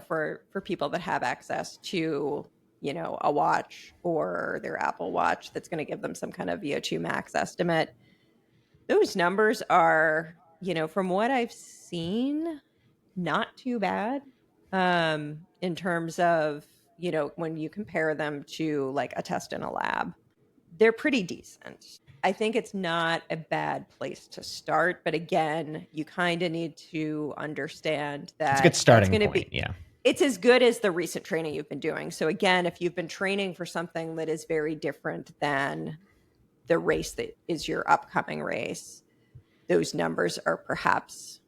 for people that have access to, a watch or their Apple Watch that's going to give them some kind of VO2 max estimate, those numbers are, from what I've seen, not too bad, in terms of, when you compare them to like a test in a lab. They're pretty decent. I think it's not a bad place to start, but again, you kind of need to understand It's a good that that's starting going to point. be, Yeah. it's as good as the recent training you've been doing. So again, if you've been training for something that is very different than the race that is your upcoming race, those numbers are perhaps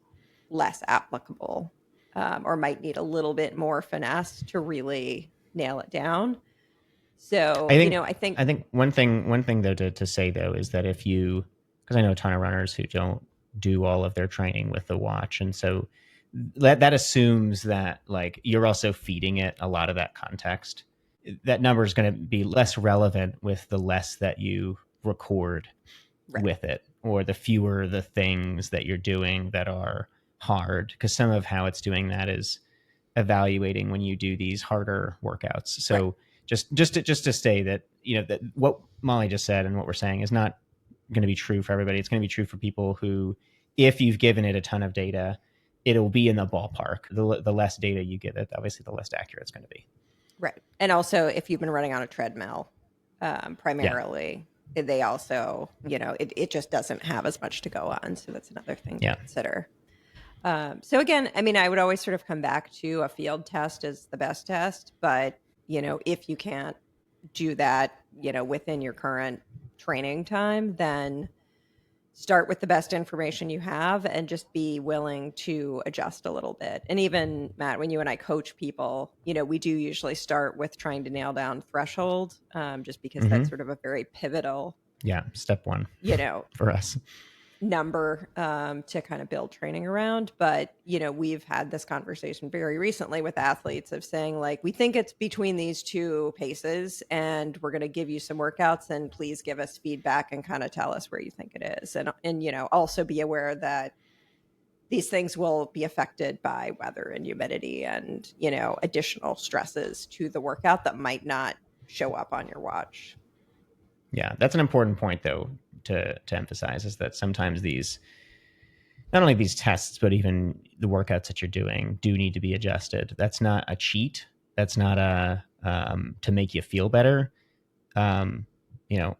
less applicable. or might need a little bit more finesse to really nail it down. So, I you think know, I think I think one thing though to say though is that if you, because I know a ton of runners who don't do all of their training with the watch, and so that assumes that like you're also feeding it a lot of that context. That number is going to be less relevant with the less that you record right, with it, or the fewer the things that you're doing that are hard, because some of how it's doing that is evaluating when you do these harder workouts. right, So just to say that, that what Molly just said and what we're saying is not going to be true for everybody. It's going to be true for people who, if you've given it a ton of data, it'll be in the ballpark. The less data you give it, obviously the less accurate it's going to be. right. And also, if you've been running on a treadmill, Yeah. primarily, they also, it just doesn't have as much to go on. So that's another thing to Yeah. consider. So again, I mean, I would always sort of come back to a field test is the best test, but if you can't do that, within your current training time, then start with the best information you have and just be willing to adjust a little bit. And even Matt, when you and I coach people, we do usually start with trying to nail down threshold, just because Mm-hmm. that's sort of a very pivotal, Yeah. Step one you know, for us. number to kind of build training around. But we've had this conversation very recently with athletes of saying, like, we think it's between these two paces and we're going to give you some workouts, and please give us feedback and kind of tell us where you think it is. And also be aware that these things will be affected by weather and humidity and additional stresses to the workout that might not show up on your watch. Yeah, that's an important point though to emphasize, is that sometimes these, not only these tests, but even the workouts that you're doing do need to be adjusted. That's not a cheat. That's not a to make you feel better. Um, you know,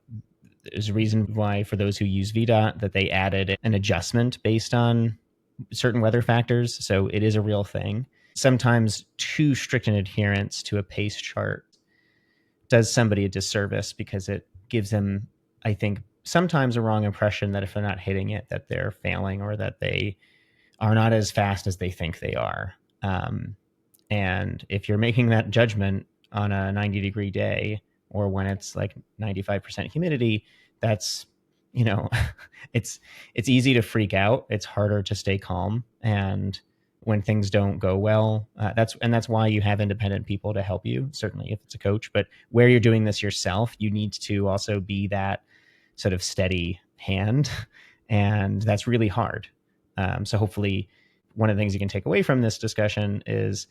there's a reason why for those who use VDOT that they added an adjustment based on certain weather factors. So it is a real thing. Sometimes too strict an adherence to a pace chart does somebody a disservice, because it gives them, I think, sometimes a wrong impression that if they're not hitting it, that they're failing, or that they are not as fast as they think they are. And if you're making that judgment on a 90-degree day, or when it's like 95% humidity, that's, you know, it's easy to freak out. It's harder to stay calm. And when things don't go well, that's why you have independent people to help you, certainly if it's a coach. But where you're doing this yourself, you need to also be that sort of steady hand. And that's really hard. So hopefully one of the things you can take away from this discussion is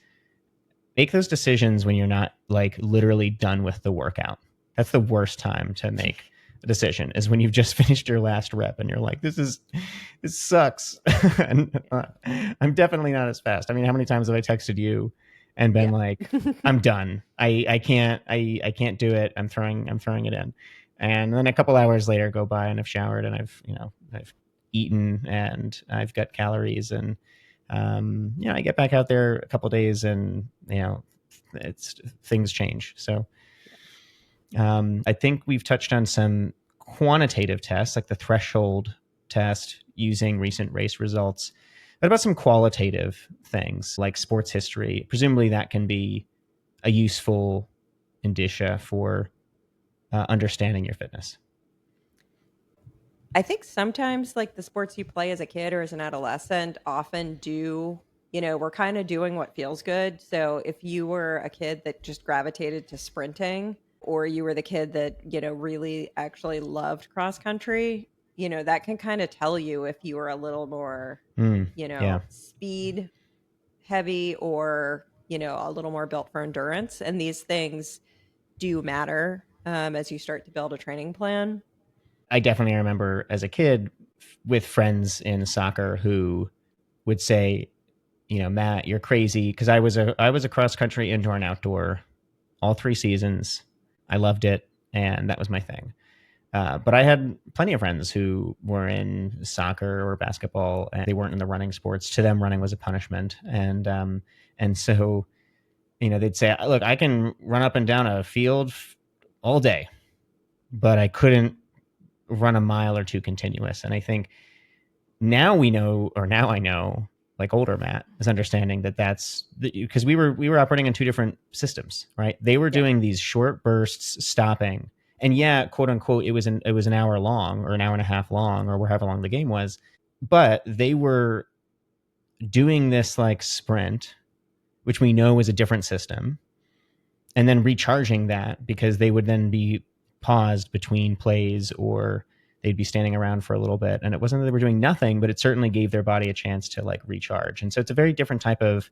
make those decisions when you're not like literally done with the workout. That's the worst time to make a decision, is when you've just finished your last rep and you're like, this sucks. And I'm definitely not as fast. I mean, how many times have I texted you and been Yeah. like, I'm done. I can't do it. I'm throwing it in. And then a couple hours later go by and I've showered and I've eaten and I've got calories, and I get back out there a couple days and it's things change. So I think we've touched on some quantitative tests like the threshold test using recent race results. What about some qualitative things like sports history? Presumably that can be a useful indicia for understanding your fitness. I think sometimes like the sports you play as a kid or as an adolescent often do, we're kind of doing what feels good. So if you were a kid that just gravitated to sprinting, or you were the kid that, really actually loved cross country, that can kind of tell you if you were a little more, Yeah. speed heavy, or, a little more built for endurance. And these things do matter as you start to build a training plan. I definitely remember as a kid with friends in soccer who would say, Matt, you're crazy, because I was a cross country indoor and outdoor all 3 seasons. I loved it, and that was my thing. But I had plenty of friends who were in soccer or basketball, and they weren't in the running sports. To them, running was a punishment, and so they'd say, "Look, I can run up and down a field all day, but I couldn't run a mile or two continuous." And I think now I know, like older Matt, is understanding that that's because we were operating in two different systems, right? They were Yeah. doing these short bursts, stopping, and yeah, quote unquote, it was an hour long or an hour and a half long or however long the game was, but they were doing this like sprint, which we know is a different system, and then recharging that because they would then be paused between plays or they'd be standing around for a little bit. And it wasn't that they were doing nothing, but it certainly gave their body a chance to like recharge. And so it's a very different type of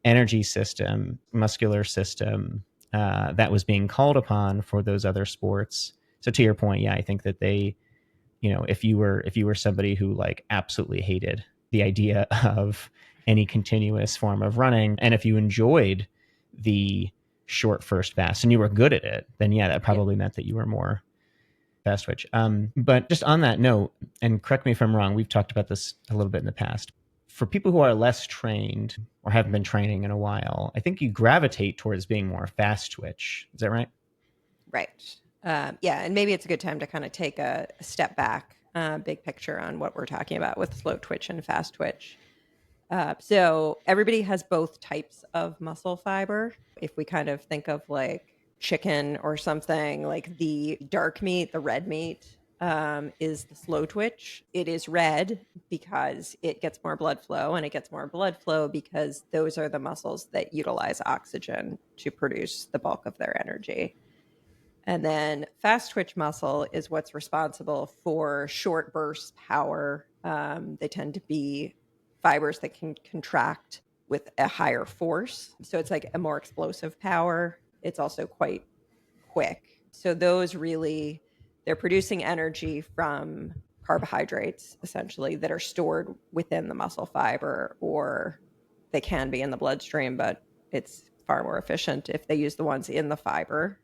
energy system, muscular system that was being called upon for those other sports. So to your point, yeah, I think that they, if you were somebody who like absolutely hated the idea of any continuous form of running, and if you enjoyed the short first fast and you were good at it, then yeah, that Yeah. probably meant that you were more fast twitch. But just on that note, and correct me if I'm wrong, we've talked about this a little bit in the past. For people who are less trained or haven't been training in a while, I think you gravitate towards being more fast twitch. Is that right? Right. Yeah, and maybe it's a good time to kind of take a step back, big picture on what we're talking about with slow twitch and fast twitch. So everybody has both types of muscle fiber. If we kind of think of like chicken or something, like the dark meat, the red meat, is the slow twitch. It is red because it gets more blood flow, and it gets more blood flow because those are the muscles that utilize oxygen to produce the bulk of their energy. And then fast twitch muscle is what's responsible for short burst power. They tend to be fibers that can contract with a higher force. So it's like a more explosive power. It's also quite quick. So those really, they're producing energy from carbohydrates essentially that are stored within the muscle fiber, or they can be in the bloodstream, but it's far more efficient if they use the ones in the fiber.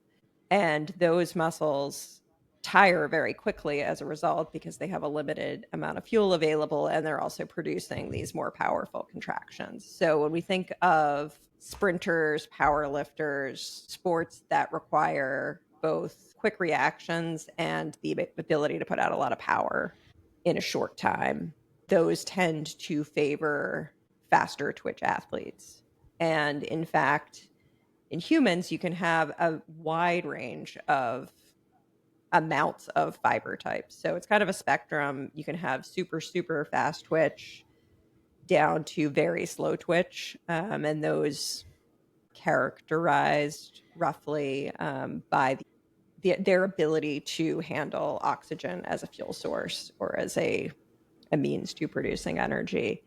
And those muscles tire very quickly as a result because they have a limited amount of fuel available, and they're also producing these more powerful contractions. So when we think of sprinters, power lifters, sports that require both quick reactions and the ability to put out a lot of power in a short time, those tend to favor faster twitch athletes. And in fact, in humans, you can have a wide range of amounts of fiber types. So it's kind of a spectrum. You can have super, super fast twitch down to very slow twitch. And those characterized roughly by their ability to handle oxygen as a fuel source or as a means to producing energy.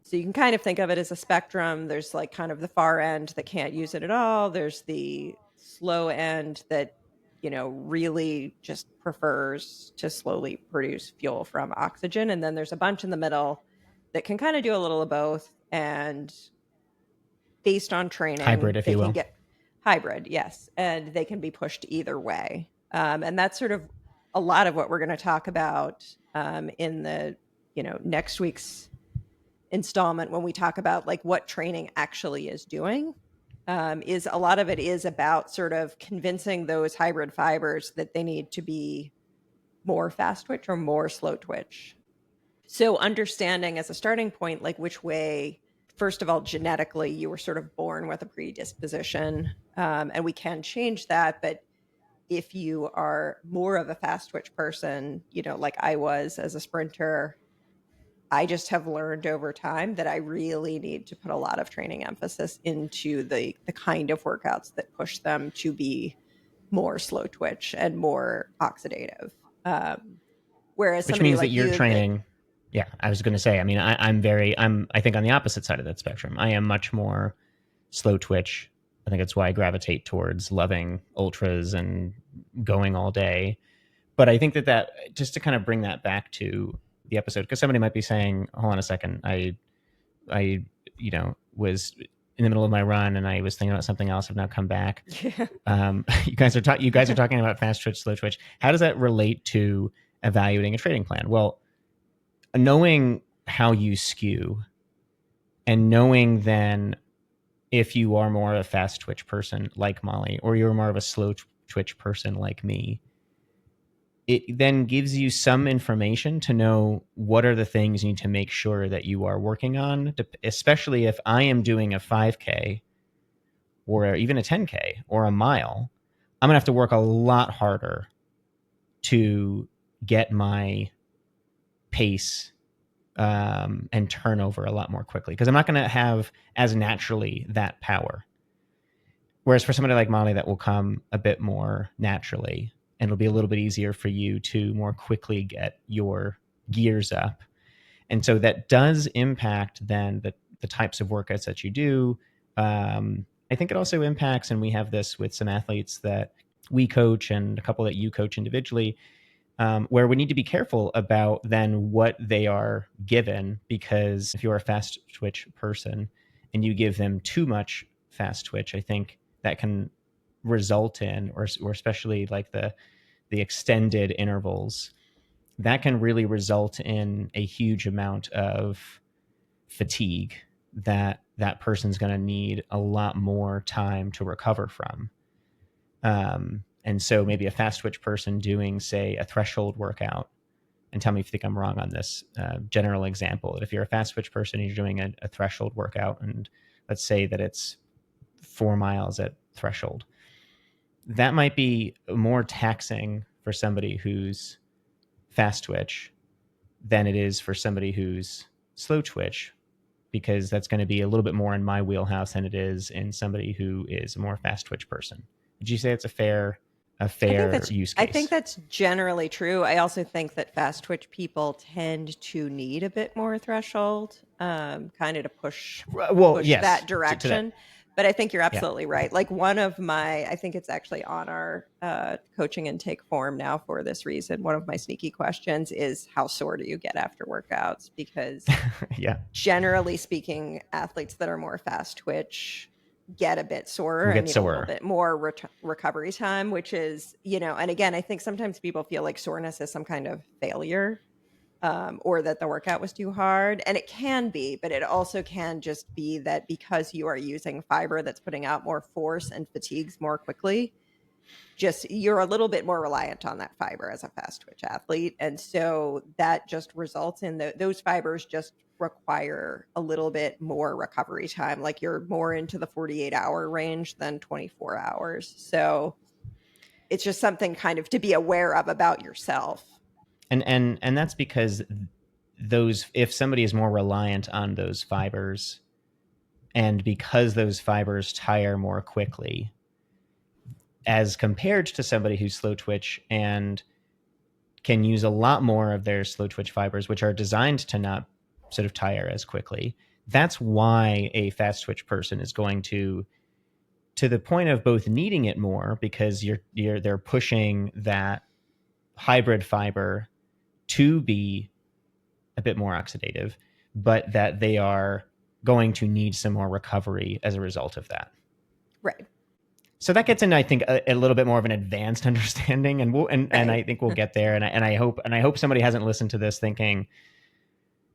So you can kind of think of it as a spectrum. There's like kind of the far end that can't use it at all. There's the slow end that, really just prefers to slowly produce fuel from oxygen. And then there's a bunch in the middle that can kind of do a little of both. And based on Hybrid, training, if they you can will. get hybrid, yes. And they can be pushed either way. And that's sort of a lot of what we're going to talk about in the, next week's installment when we talk about like what training actually is doing. Is a lot of it is about sort of convincing those hybrid fibers that they need to be more fast twitch or more slow twitch. So understanding as a starting point, like which way, first of all, genetically, you were sort of born with a predisposition, and we can change that. But if you are more of a fast twitch person, like I was as a sprinter, I just have learned over time that I really need to put a lot of training emphasis into the kind of workouts that push them to be more slow twitch and more oxidative. Um, Whereas Which somebody means that like you're you that, training. Yeah, I was going to say. I mean, I think on the opposite side of that spectrum. I am much more slow twitch. I think that's why I gravitate towards loving ultras and going all day. But I think that just to kind of bring that back to the episode, because somebody might be saying, "Hold on a second, I was in the middle of my run and I was thinking about something else. I've now come back." yeah. You guys are talking about fast twitch, slow twitch. How does that relate to evaluating a training plan? Well, knowing how you skew and knowing then if you are more of a fast twitch person like Molly or you're more of a slow twitch person like me, it then gives you some information to know what are the things you need to make sure that you are working on, especially if I am doing a 5K or even a 10K or a mile. I'm going to have to work a lot harder to get my pace and turnover a lot more quickly because I'm not going to have as naturally that power. Whereas for somebody like Molly, that will come a bit more naturally, and it'll be a little bit easier for you to more quickly get your gears up. And so that does impact then the types of workouts that you do. I think it also impacts, and we have this with some athletes that we coach and a couple that you coach individually, where we need to be careful about then what they are given, because if you're a fast twitch person and you give them too much fast twitch, I think that can result in, or especially like the extended intervals, that can really result in a huge amount of fatigue that that person's going to need a lot more time to recover from. And so maybe a fast twitch person doing, say, a threshold workout, and tell me if you think I'm wrong on this general example. If you're a fast twitch person and you're doing a threshold workout, and let's say that it's 4 miles at threshold, that might be more taxing for somebody who's fast twitch than it is for somebody who's slow twitch, because that's going to be a little bit more in my wheelhouse than it is in somebody who is a more fast twitch person. Would you say it's a fair use I think case? that's generally true. I also think that fast twitch people tend to need a bit more threshold, kind of to Well, push yes, that to that. direction. But I think you're Yeah. absolutely right. Like I think it's actually on our coaching intake form now for this reason. One of my sneaky questions is, how sore do you get after workouts? Because Yeah. generally speaking, athletes that are more fast twitch get a bit sorer We'll and get need a little sore. bit more recovery time, which is, and again, I think sometimes people feel like soreness is some kind of failure, or that the workout was too hard. And it can be, but it also can just be that because you are using fiber that's putting out more force and fatigues more quickly, just you're a little bit more reliant on that fiber as a fast twitch athlete. And so that just results in those fibers just require a little bit more recovery time. Like you're more into the 48-hour range than 24 hours. So it's just something kind of to be aware of about yourself. And that's because those, if somebody is more reliant on those fibers, and because those fibers tire more quickly as compared to somebody who's slow twitch and can use a lot more of their slow twitch fibers, which are designed to not sort of tire as quickly. That's why a fast twitch person is going to the point of both needing it more, because they're pushing that hybrid fiber to be a bit more oxidative, but that they are going to need some more recovery as a result of that. Right. So that gets into, I think, a little bit more of an advanced understanding, and and Right. I think we'll get there. And I hope somebody hasn't listened to this thinking,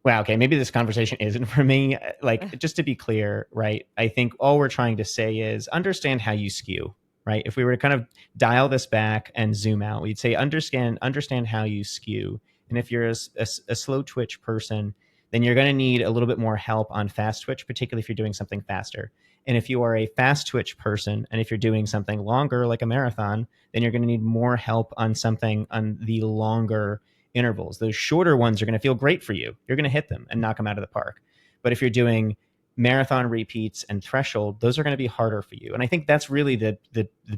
"Wow, okay, maybe this conversation isn't for me." Like, just to be clear, right? I think all we're trying to say is understand how you skew, right? If we were to kind of dial this back and zoom out, we'd say understand how you skew. And if you're a slow twitch person, then you're going to need a little bit more help on fast twitch, particularly if you're doing something faster. And if you are a fast twitch person, and if you're doing something longer, like a marathon, then you're going to need more help on something on the longer intervals. Those shorter ones are going to feel great for you. You're going to hit them and knock them out of the park. But if you're doing marathon repeats and threshold, those are going to be harder for you. And I think that's really the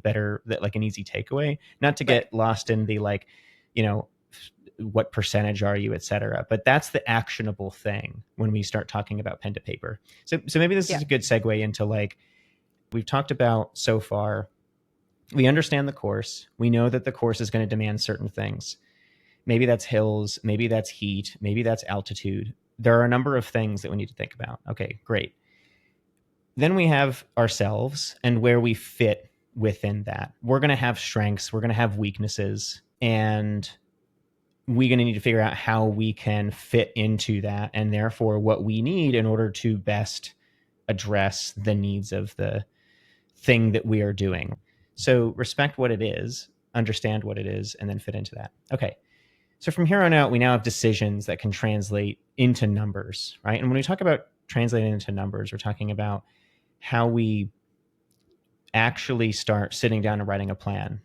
better, that like an easy takeaway, not to get Right. lost in the like, you know, what percentage are you, et cetera. But that's the actionable thing when we start talking about pen to paper. So maybe this Yeah. is a good segue into, like, we've talked about so far. We understand the course. We know that the course is going to demand certain things. Maybe that's hills, maybe that's heat, maybe that's altitude. There are a number of things that we need to think about. Okay, great. Then we have ourselves and where we fit within that. We're going to have strengths, we're going to have weaknesses, and we're going to need to figure out how we can fit into that, and therefore what we need in order to best address the needs of the thing that we are doing. So respect what it is. understand what it is, and then fit into that. Okay. So from here on out, we now have decisions that can translate into numbers, right? And when we talk about translating into numbers, we're talking about how we actually start sitting down and writing a plan.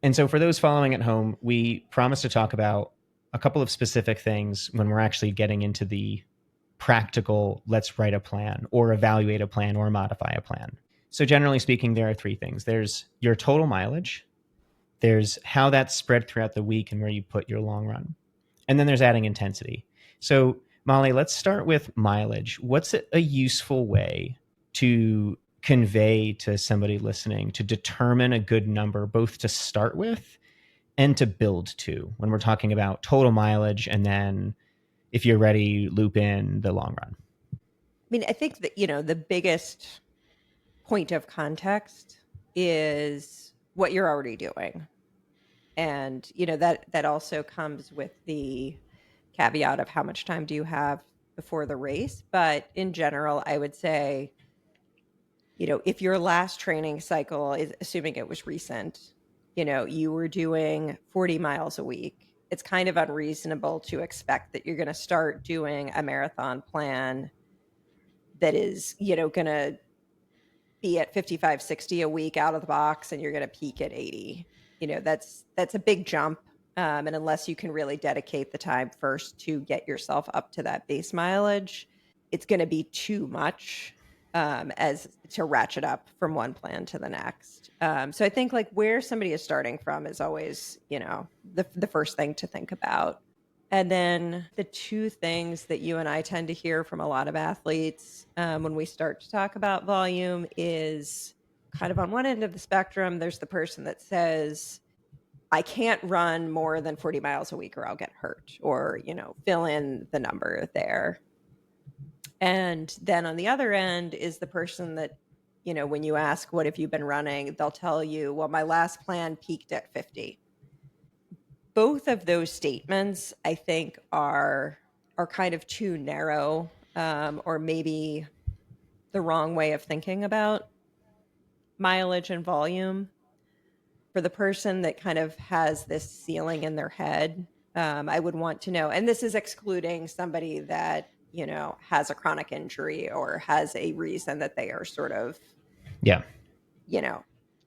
And so for those following at home, we promise to talk about a couple of specific things when we're actually getting into the practical, let's write a plan or evaluate a plan or modify a plan. So generally speaking, there are three things. There's your total mileage, there's how that's spread throughout the week and where you put your long run, and then there's adding intensity. So Molly, let's start with mileage. What's a useful way to convey to somebody listening to determine a good number, both to start with and to build to, when we're talking about total mileage, and then if you're ready, loop in the long run? I mean, I think that, the biggest point of context is what you're already doing. And, that also comes with the caveat of how much time do you have before the race. But in general, I would say, if your last training cycle is, assuming it was recent, you were doing 40 miles a week, it's kind of unreasonable to expect that you're going to start doing a marathon plan that is, going to be at 55, 60 a week out of the box, and you're going to peak at 80. That's a big jump. And unless you can really dedicate the time first to get yourself up to that base mileage, it's going to be too much as to ratchet up from one plan to the next. So I think like where somebody is starting from is always, the first thing to think about. And then the two things that you and I tend to hear from a lot of athletes when we start to talk about volume is kind of on one end of the spectrum, there's the person that says, I can't run more than 40 miles a week or I'll get hurt, or, fill in the number there. And then on the other end is the person that, when you ask, what have you been running? They'll tell you, well, my last plan peaked at 50. Both of those statements, I think, are kind of too narrow, or maybe the wrong way of thinking about mileage and volume. For the person that kind of has this ceiling in their head, I would want to know, and this is excluding somebody that, has a chronic injury or has a reason that they are sort of, Yeah.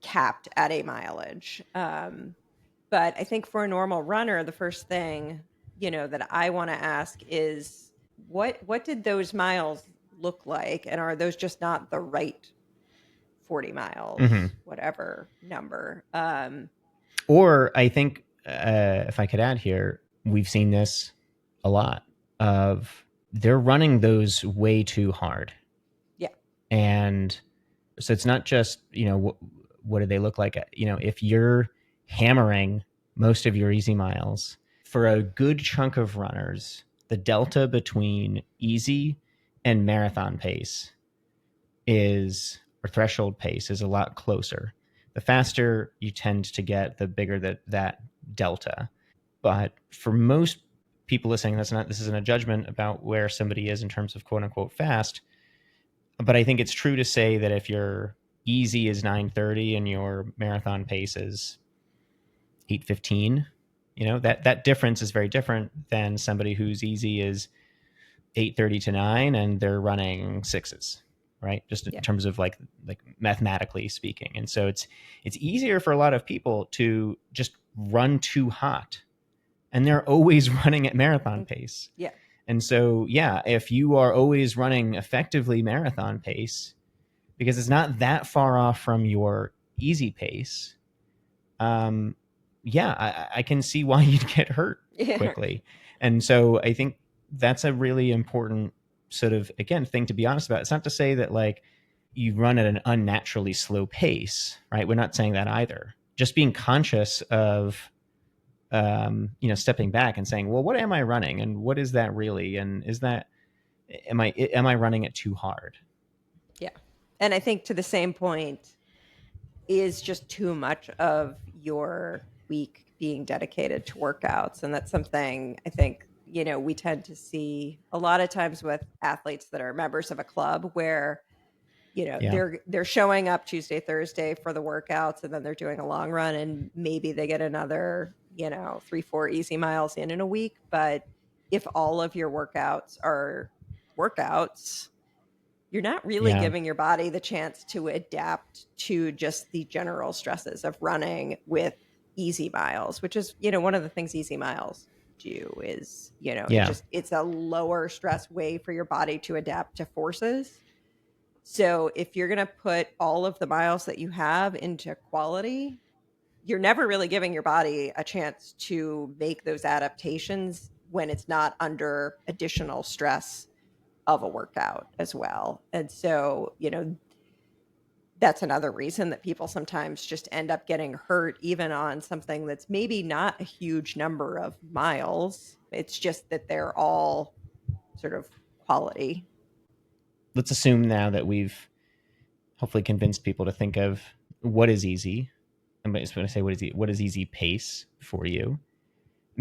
Capped at a mileage. But I think for a normal runner, the first thing, that I want to ask is what did those miles look like? And are those just not the right 40 miles, whatever number? Or I think if I could add here, we've seen this a lot of they're running those way too hard. Yeah. And so it's not just, what do they look like? If you're hammering most of your easy miles, for a good chunk of runners, the delta between easy and marathon pace or threshold pace is a lot closer. The faster you tend to get, the bigger that delta. But for most people listening, this isn't a judgment about where somebody is in terms of quote unquote fast. But I think it's true to say that if your easy is 9:30 and your marathon pace is 8:15, that difference is very different than somebody whose easy is 8:30 to 9 and they're running sixes, right? Just in terms of like mathematically speaking. And so it's easier for a lot of people to just run too hot, and they're always running at marathon pace. Yeah. And so, if you are always running effectively marathon pace, because it's not that far off from your easy pace, I can see why you'd get hurt quickly. And so I think that's a really important sort of, again, thing to be honest about. It's not to say that like you run at an unnaturally slow pace, right? We're not saying that either. Just being conscious of, stepping back and saying, well, what am I running? And what is that really? And am I running it too hard? Yeah. And I think to the same point is just too much of your week being dedicated to workouts. And that's something I think, we tend to see a lot of times with athletes that are members of a club where Yeah. they're showing up Tuesday, Thursday for the workouts, and then they're doing a long run, and maybe they get another, 3, 4 easy miles in a week. But if all of your workouts are workouts, you're not really Yeah. giving your body the chance to adapt to just the general stresses of running with easy miles, which is, one of the things easy miles do is, Yeah. it's a lower stress way for your body to adapt to forces. So if you're going to put all of the miles that you have into quality, you're never really giving your body a chance to make those adaptations when it's not under additional stress of a workout as well. And so, that's another reason that people sometimes just end up getting hurt, even on something that's maybe not a huge number of miles. It's just that they're all sort of quality. Let's assume now that we've hopefully convinced people to think of what is easy. I'm just going to say what is easy pace for you.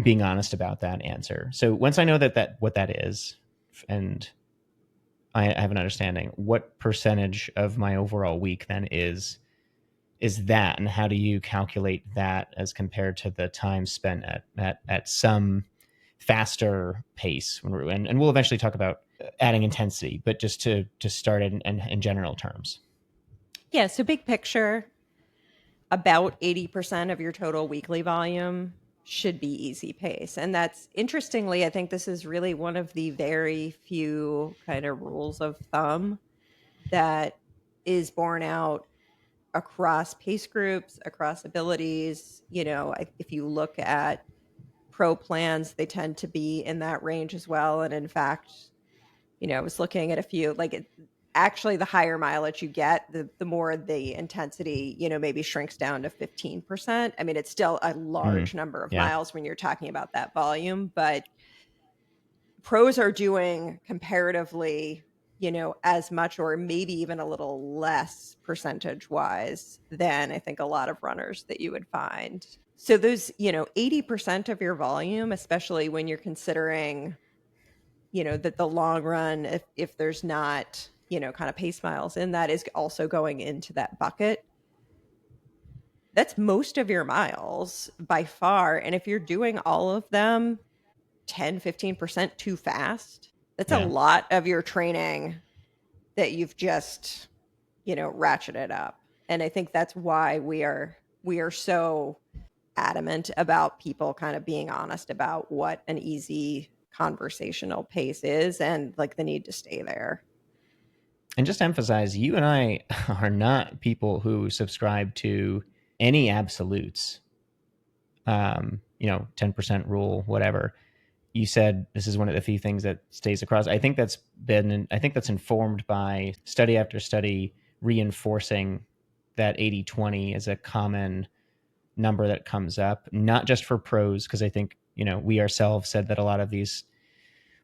Being honest about that answer. So once I know that what that is, and I have an understanding, what percentage of my overall week then is that, and how do you calculate that as compared to the time spent at some faster pace when and we'll eventually talk about adding intensity, but just to start in general terms. Yeah. So, big picture, about 80% of your total weekly volume should be easy pace. And that's, interestingly, I think this is really one of the very few kind of rules of thumb that is borne out across pace groups, across abilities. If you look at pro plans, they tend to be in that range as well. And in fact, I was looking at a few, like actually the higher mileage you get, the more the intensity, maybe shrinks down to 15%. I mean, it's still a large number of Yeah. miles when you're talking about that volume, but pros are doing comparatively, as much or maybe even a little less percentage wise than I think a lot of runners that you would find. So those, 80% of your volume, especially when you're considering, that the long run, if there's not, kind of pace miles in that, is also going into that bucket. That's most of your miles by far. And if you're doing all of them 10, 15% too fast, that's a Yeah. lot of your training that you've just, ratcheted up. And I think that's why we are so adamant about people kind of being honest about what an easy conversational pace is, and like the need to stay there. And just to emphasize, you and I are not people who subscribe to any absolutes. 10% rule, whatever. You said this is one of the few things that stays across. I think that's informed by study after study reinforcing that 80-20 is a common number that comes up, not just for pros, because I think, we ourselves said that a lot of these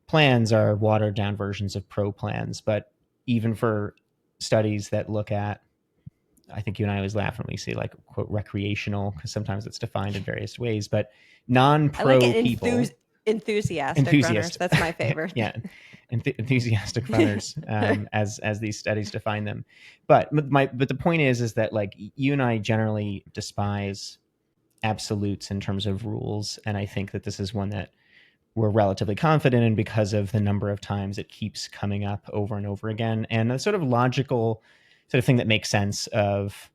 plans are watered down versions of pro plans, but even for studies that look at, I think you and I always laugh when we say like quote recreational, because sometimes it's defined in various ways, but I like non-pro it. people, Enthusiastic runners. That's my favorite. yeah, enthusiastic runners, as these studies define them. But the point is that like you and I generally despise absolutes in terms of rules, and I think that this is one that we're relatively confident in because of the number of times it keeps coming up over and over again, and the sort of logical sort of thing that makes sense of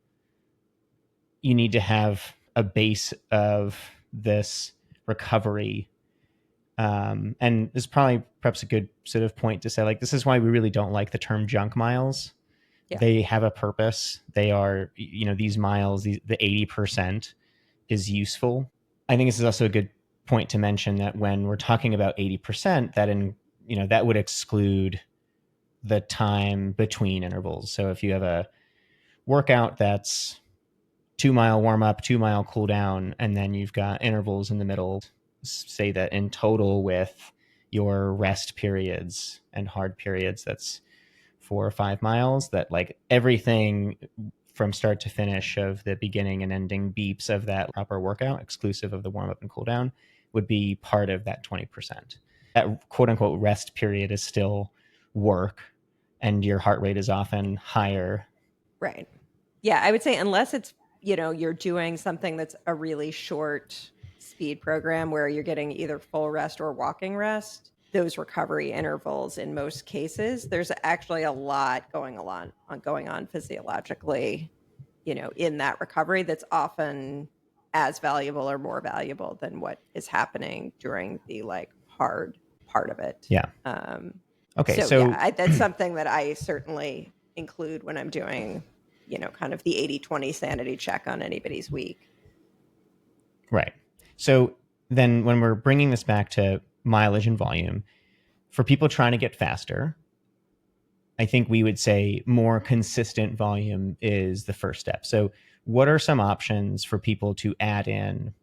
you need to have a base of this recovery. And this is probably perhaps a good sort of point to say, like, this is why we really don't like the term junk miles. Yeah. They have a purpose. They are, these miles, the 80% is useful. I think this is also a good point to mention that when we're talking about 80%, that would exclude the time between intervals. So if you have a workout that's 2-mile warm up, 2-mile cool down, and then you've got intervals in the middle, say that in total with your rest periods and hard periods, that's 4 or 5 miles, that like everything from start to finish of the beginning and ending beeps of that proper workout, exclusive of the warm up and cool down, would be part of that 20%. That quote unquote rest period is still work. and your heart rate is often higher. Right. Yeah, I would say unless it's, you're doing something that's a really short speed program where you're getting either full rest or walking rest, those recovery intervals in most cases, there's actually a lot going on physiologically, in that recovery that's often as valuable or more valuable than what is happening during the like hard part of it. Yeah. Um, Okay. so yeah, So, that's something that I certainly include when I'm doing, kind of the 80-20 sanity check on anybody's week. right. So then when we're bringing this back to mileage and volume, for people trying to get faster, I think we would say more consistent volume is the first step. So, what are some options for people to add in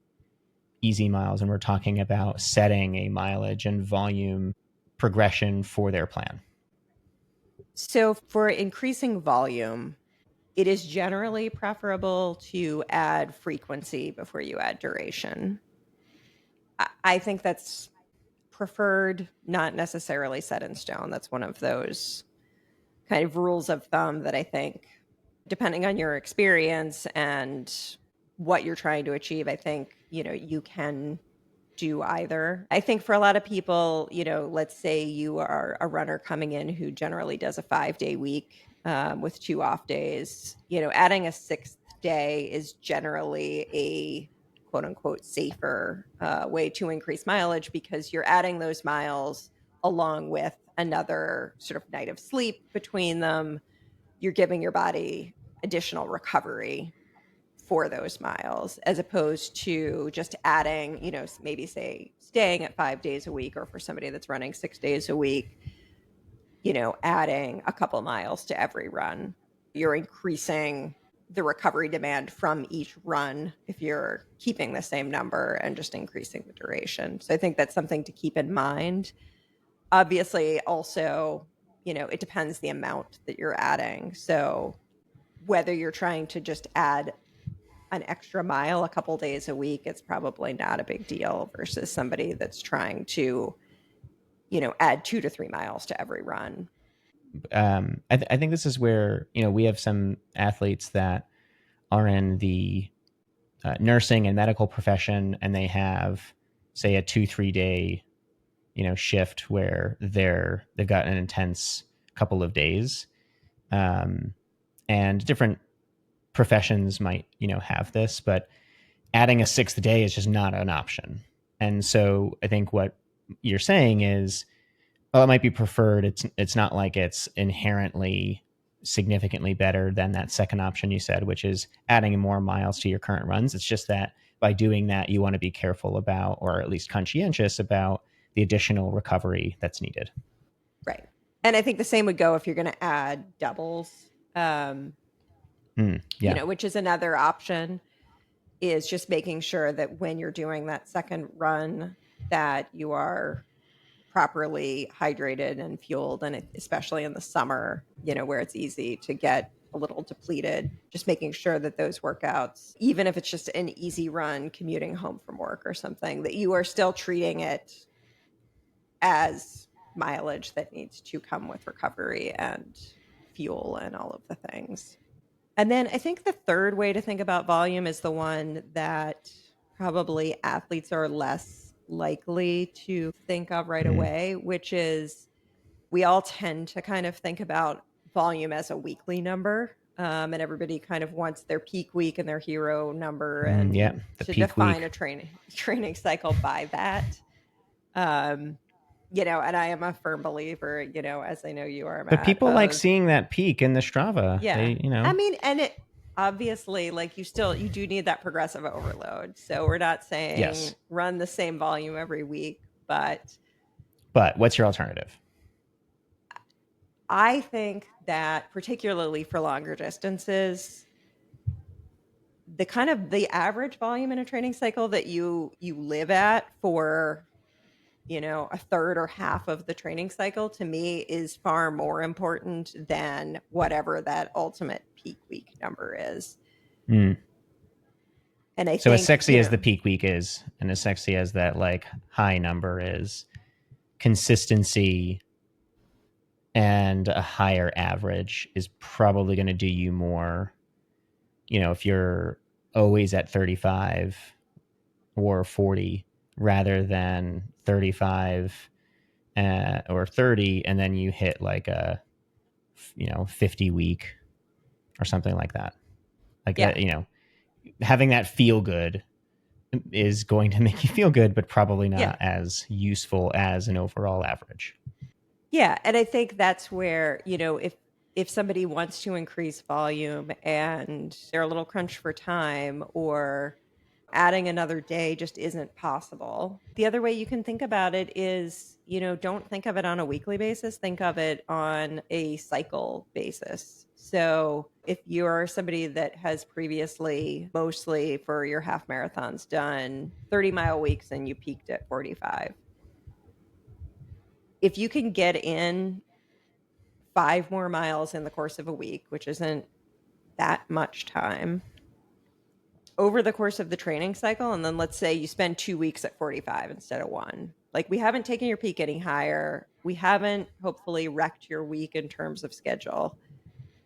easy miles? And we're talking about setting a mileage and volume progression for their plan. So for increasing volume, it is generally preferable to add frequency before you add duration. I think that's preferred, not necessarily set in stone. That's one of those kind of rules of thumb that I think, depending on your experience and what you're trying to achieve, I think, you can do either. I think for a lot of people, let's say you are a runner coming in who generally does a 5-day week with 2 off days, adding a 6th day is generally a quote unquote safer way to increase mileage because you're adding those miles along with another sort of night of sleep between them. You're giving your body additional recovery for those miles as opposed to just adding, maybe say staying at 5 days a week, or for somebody that's running 6 days a week, adding a couple miles to every run. You're increasing the recovery demand from each run if you're keeping the same number and just increasing the duration. So I think that's something to keep in mind. Obviously, also, it depends the amount that you're adding. So whether you're trying to just add an extra mile a couple days a week, it's probably not a big deal versus somebody that's trying to, add 2 to 3 miles to every run. I think this is where we have some athletes that are in the nursing and medical profession, and they have, say, a 2-3 day shift where they've got an intense couple of days, and different professions might have this, but adding a 6th day is just not an option. And so I think what you're saying is, well, it might be preferred. It's not like it's inherently significantly better than that second option you said, which is adding more miles to your current runs. It's just that by doing that, you want to be careful about, or at least conscientious about, the additional recovery that's needed. Right. And I think the same would go if you're going to add doubles, Yeah. which is another option, is just making sure that when you're doing that second run that you are properly hydrated and fueled, and especially in the summer, where it's easy to get a little depleted, just making sure that those workouts, even if it's just an easy run commuting home from work or something, that you are still treating it as mileage that needs to come with recovery and fuel and all of the things. And then I think the third way to think about volume is the one that probably athletes are less likely to think of right Mm. away, which is we all tend to kind of think about volume as a weekly number. And everybody kind of wants their peak week and their hero number, Yeah. and The to peak define a week. training cycle by that. Um, and I am a firm believer, as I know you are, But Matt, people like of seeing that peak in the Strava. yeah. They, I mean, and it obviously, like, you do need that progressive overload. So we're not saying yes. run the same volume every week, but But what's your alternative? I think that particularly for longer distances, the kind of the average volume in a training cycle that you live at for a third or half of the training cycle, to me, is far more important than whatever that ultimate peak week number is. Mm. And I So as think, sexy as the peak week is, and as sexy as that like high number is, consistency and a higher average is probably going to do you more. If you're always at 35 or 40 rather than 35 or 30, and then you hit like a 50 week or something like that. Like Yeah. that, having that feel good is going to make you feel good, but probably Yeah. not as useful as an overall average. Yeah, and I think that's where, if somebody wants to increase volume and they're a little crunched for time, or adding another day just isn't possible. The other way you can think about it is, don't think of it on a weekly basis, think of it on a cycle basis. So if you're somebody that has previously, mostly for your half marathons, done 30-mile weeks and you peaked at 45, if you can get in 5 more miles in the course of a week, which isn't that much time, over the course of the training cycle, and then let's say you spend 2 weeks at 45 instead of one. Like, we haven't taken your peak any higher. We haven't hopefully wrecked your week in terms of schedule,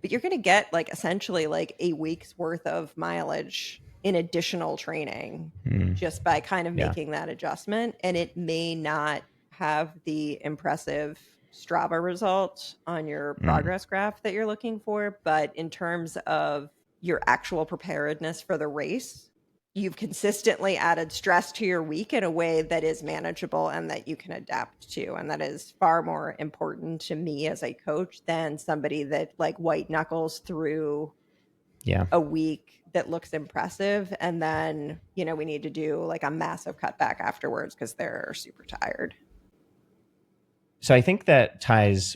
but you're going to get like essentially like a week's worth of mileage in additional training just by kind of Yeah. making that adjustment. And it may not have the impressive Strava result on your progress graph that you're looking for, but in terms of your actual preparedness for the race, you've consistently added stress to your week in a way that is manageable and that you can adapt to. And that is far more important to me as a coach than somebody that like white knuckles through Yeah. a week that looks impressive. And then, we need to do like a massive cutback afterwards because they're super tired. So I think that ties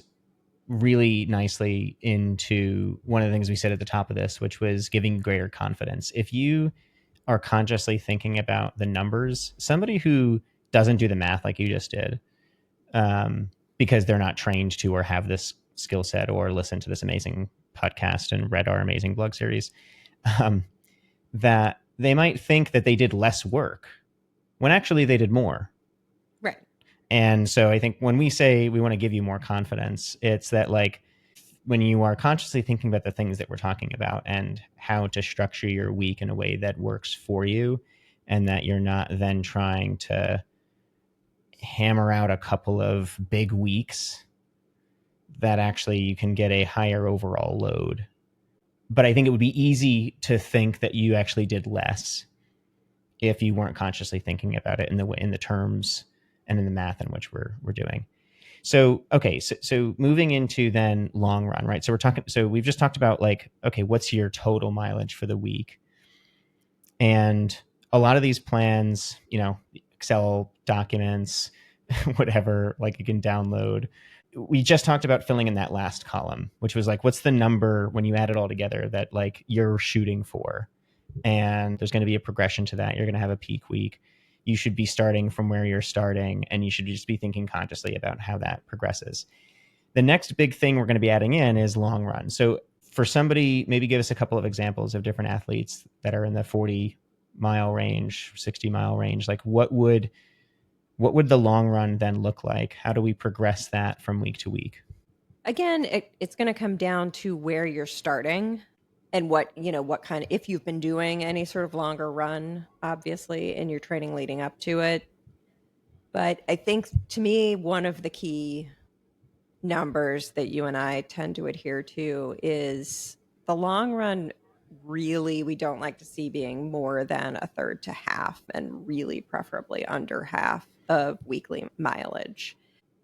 really nicely into one of the things we said at the top of this, which was giving greater confidence. If you are consciously thinking about the numbers, somebody who doesn't do the math like you just did, because they're not trained to or have this skill set or listen to this amazing podcast and read our amazing blog series, that they might think that they did less work when actually they did more. Right. And so I think when we say we want to give you more confidence, it's that like when you are consciously thinking about the things that we're talking about and how to structure your week in a way that works for you, and that you're not then trying to hammer out a couple of big weeks, that actually you can get a higher overall load. But I think it would be easy to think that you actually did less if you weren't consciously thinking about it in the terms and in the math in which we're doing. So, okay. So moving into then long run, right? So we've just talked about like, okay, what's your total mileage for the week? And a lot of these plans, Excel documents, whatever, like you can download. We just talked about filling in that last column, which was like, what's the number when you add it all together that like you're shooting for? And there's going to be a progression to that. You're going to have a peak week. You should be starting from where you're starting, and you should just be thinking consciously about how that progresses. The next big thing we're going to be adding in is long run. So for somebody, maybe give us a couple of examples of different athletes that are in the 40-mile range, 60-mile range. Like what would the long run then look like? How do we progress that from week to week? Again, it's going to come down to where you're starting and what kind of, if you've been doing any sort of longer run, obviously, in your training leading up to it. But I think to me, one of the key numbers that you and I tend to adhere to is the long run. Really, we don't like to see being more than a third to half, and really preferably under half of weekly mileage.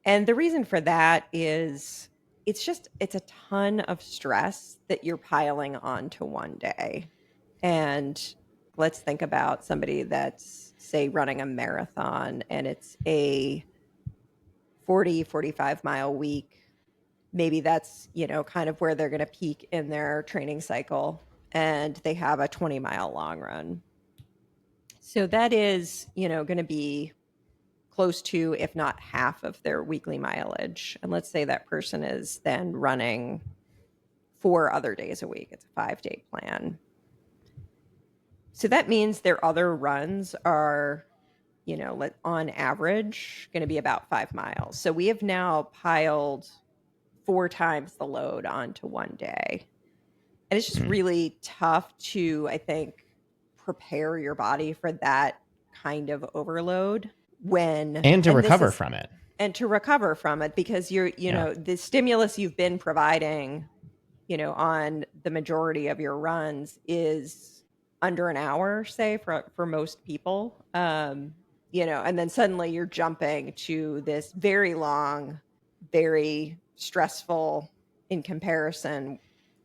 And the reason for that is it's a ton of stress that you're piling onto one day. And let's think about somebody that's, say, running a marathon and it's a 45-mile week. Maybe that's, kind of where they're going to peak in their training cycle, and they have a 20-mile long run. So that is, going to be close to, if not half of their weekly mileage. And let's say that person is then running 4 other days a week. It's a 5-day plan. So that means their other runs are, on average, going to be about 5 miles. So we have now piled 4 times the load onto one day. And it's just Mhm. really tough to, I think, prepare your body for that kind of overload And to and this recover is, from it. and to recover from it, because Yeah. the stimulus you've been providing, on the majority of your runs is under an hour, say, for most people. And then suddenly you're jumping to this very long, very stressful in comparison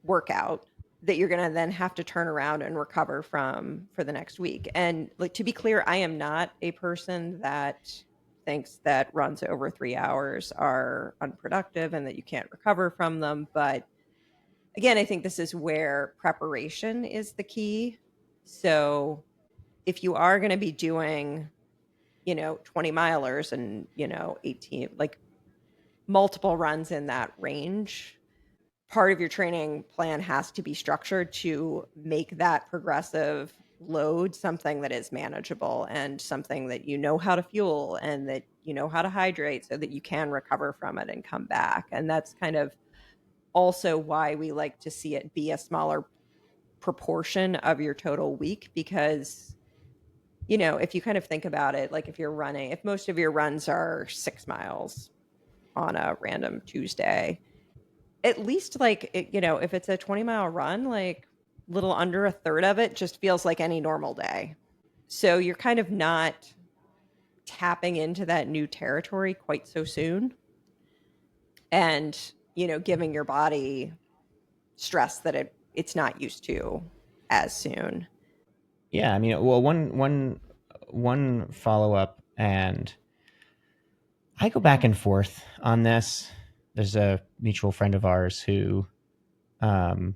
workout that you're going to then have to turn around and recover from for the next week. And like, to be clear, I am not a person that thinks that runs over 3 hours are unproductive and that you can't recover from them. But again, I think this is where preparation is the key. So if you are going to be doing, 20 milers and, 18, like multiple runs in that range, part of your training plan has to be structured to make that progressive load something that is manageable and something that you know how to fuel and that you know how to hydrate so that you can recover from it and come back. And that's kind of also why we like to see it be a smaller proportion of your total week, because if you kind of think about it, like if most of your runs are 6 miles on a random Tuesday, at least like if it's a 20-mile run, like little under a third of it just feels like any normal day. So you're kind of not tapping into that new territory quite so soon, and giving your body stress that it's not used to as soon. Yeah. I mean, well, one follow up, and I go back and forth on this. There's a mutual friend of ours who um,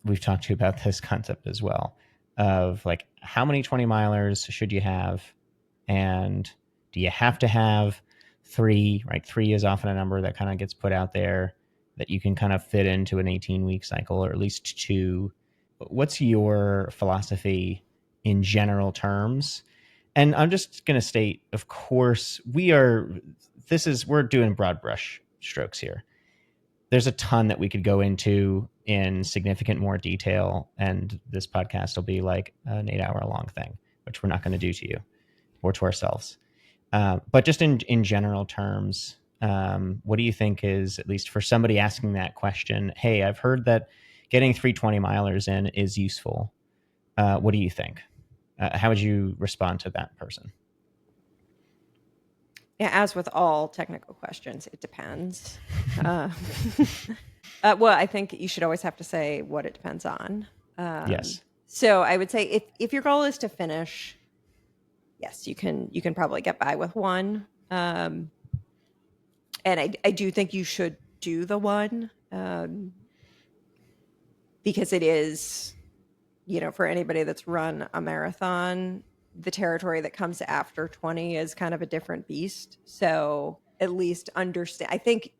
we've talked to about this concept as well, of like, how many 20 milers should you have? And do you have to have three, right? Three is often a number that kind of gets put out there that you can kind of fit into an 18-week cycle, or at least two. What's your philosophy in general terms? And I'm just going to state, of course, we're doing broad brush strokes here. There's a ton that we could go into in significant more detail, and this podcast will be like an 8-hour long thing, which we're not going to do to you or to ourselves. But just in general terms, what do you think is, at least for somebody asking that question, hey, I've heard that getting 320 milers in is useful. What do you think? How would you respond to that person? Yeah, as with all technical questions, it depends. uh, well, I think you should always have to say what it depends on. Yes. So I would say if your goal is to finish, yes, you can probably get by with one. And I do think you should do the one, because it is, for anybody that's run a marathon, the territory that comes after 20 is kind of a different beast. So at least understand, I think,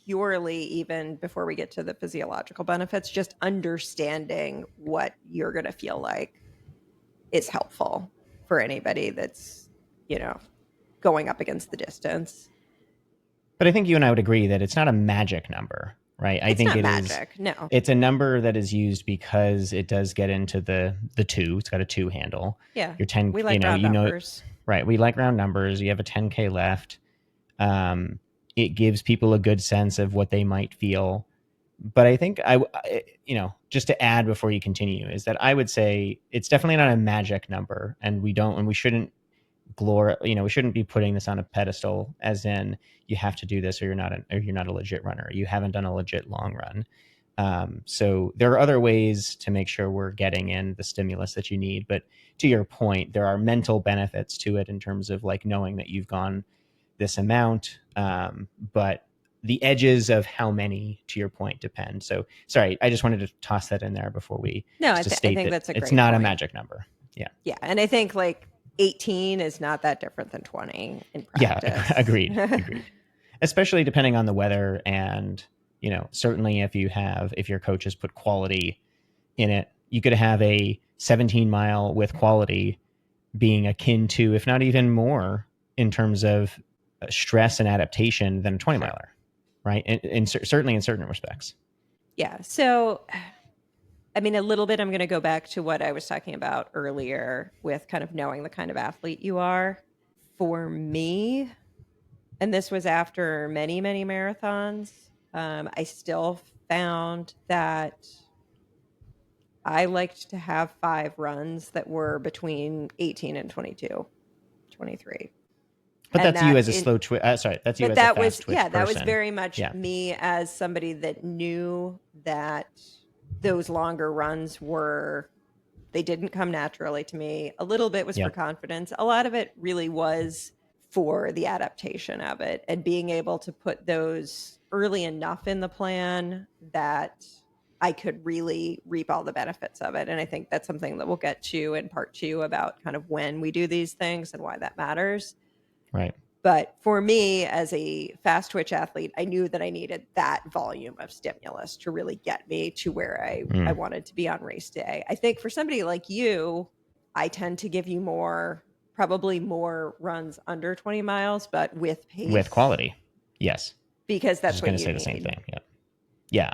purely, even before we get to the physiological benefits, just understanding what you're going to feel like is helpful for anybody that's, going up against the distance. But I think you and I would agree that it's not a magic number, right? I It's think not it is. magic. No. It's a number that is used because it does get into the two. It's got a two handle. Yeah. Your 10, We like round numbers. right? We like round numbers. You have a 10K left. It gives people a good sense of what they might feel. But I think just to add before you continue, is that I would say it's definitely not a magic number, and we shouldn't we shouldn't be putting this on a pedestal, as in you have to do this or you're not a legit runner. You haven't done a legit long run. So there are other ways to make sure we're getting in the stimulus that you need. But to your point, there are mental benefits to it in terms of like knowing that you've gone this amount. But the edges of how many, to your point, depend. So sorry, I just wanted to toss that in there before we No, just to I state think that that's a it's great not a point. magic number. Yeah. Yeah. And I think like 18 is not that different than 20 in practice. Yeah, agreed. Especially depending on the weather, and certainly if your coach has put quality in it, you could have a 17-mile with quality being akin to, if not even more, in terms of stress and adaptation than a 20 miler, right? And certainly in certain respects. Yeah. So, I mean, a little bit, I'm going to go back to what I was talking about earlier with kind of knowing the kind of athlete you are. For me, and this was after many, many marathons, I still found that I liked to have 5 runs that were between 18 and 22, 23. But And that's you that as a in, slow twitch. Sorry, that's you but as a that fast was, twitch yeah, that was person. very much Yeah. me as somebody that knew that those longer runs were, they didn't come naturally to me. A little bit was for Yeah. confidence. A lot of it really was for the adaptation of it and being able to put those early enough in the plan that I could really reap all the benefits of it. And I think that's something that we'll get to in part 2 about kind of when we do these things and why that matters. Right. But for me, as a fast twitch athlete, I knew that I needed that volume of stimulus to really get me to where I Mm. wanted to be on race day. I think for somebody like you, I tend to give you more, probably more runs under 20 miles, but with With pace, quality. Yes. because I was that's just what going to you say the same need. thing. Yeah. Yeah.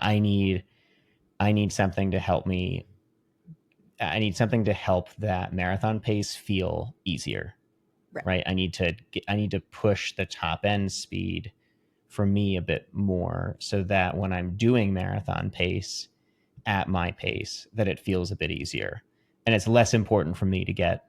I need something to help me. I need something to help that marathon pace feel easier, Right. right? I need to push the top end speed for me a bit more so that when I'm doing marathon pace at my pace, that it feels a bit easier. And it's less important for me to get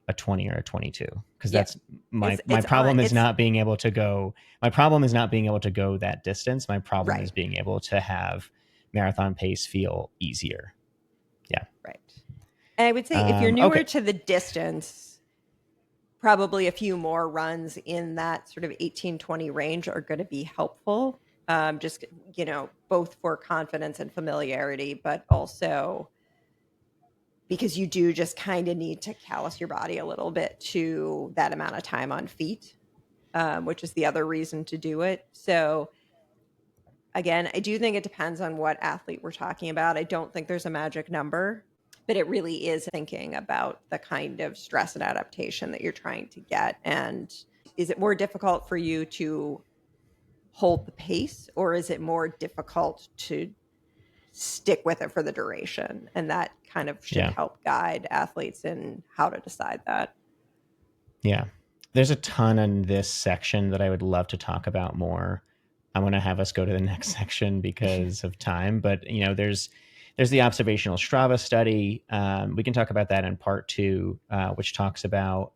a 20 or a 22 because Yeah. that's my On problem is it's not being able to go that distance. My problem right. is being able to have marathon pace feel easier. Yeah. Right. And I would say if you're newer Okay. to the distance, probably a few more runs in that sort of 18-20 range are going to be helpful. Just, both for confidence and familiarity, but also because you do just kind of need to callous your body a little bit to that amount of time on feet, which is the other reason to do it. So, again, I do think it depends on what athlete we're talking about. I don't think there's a magic number, but it really is thinking about the kind of stress and adaptation that you're trying to get. And is it more difficult for you to hold the pace, or is it more difficult to stick with it for the duration? And that kind of should Yeah. help guide athletes in how to decide that. Yeah. There's a ton in this section that I would love to talk about more. I want to have us go to the next section because of time, but there's the observational Strava study. We can talk about that in part 2, which talks about.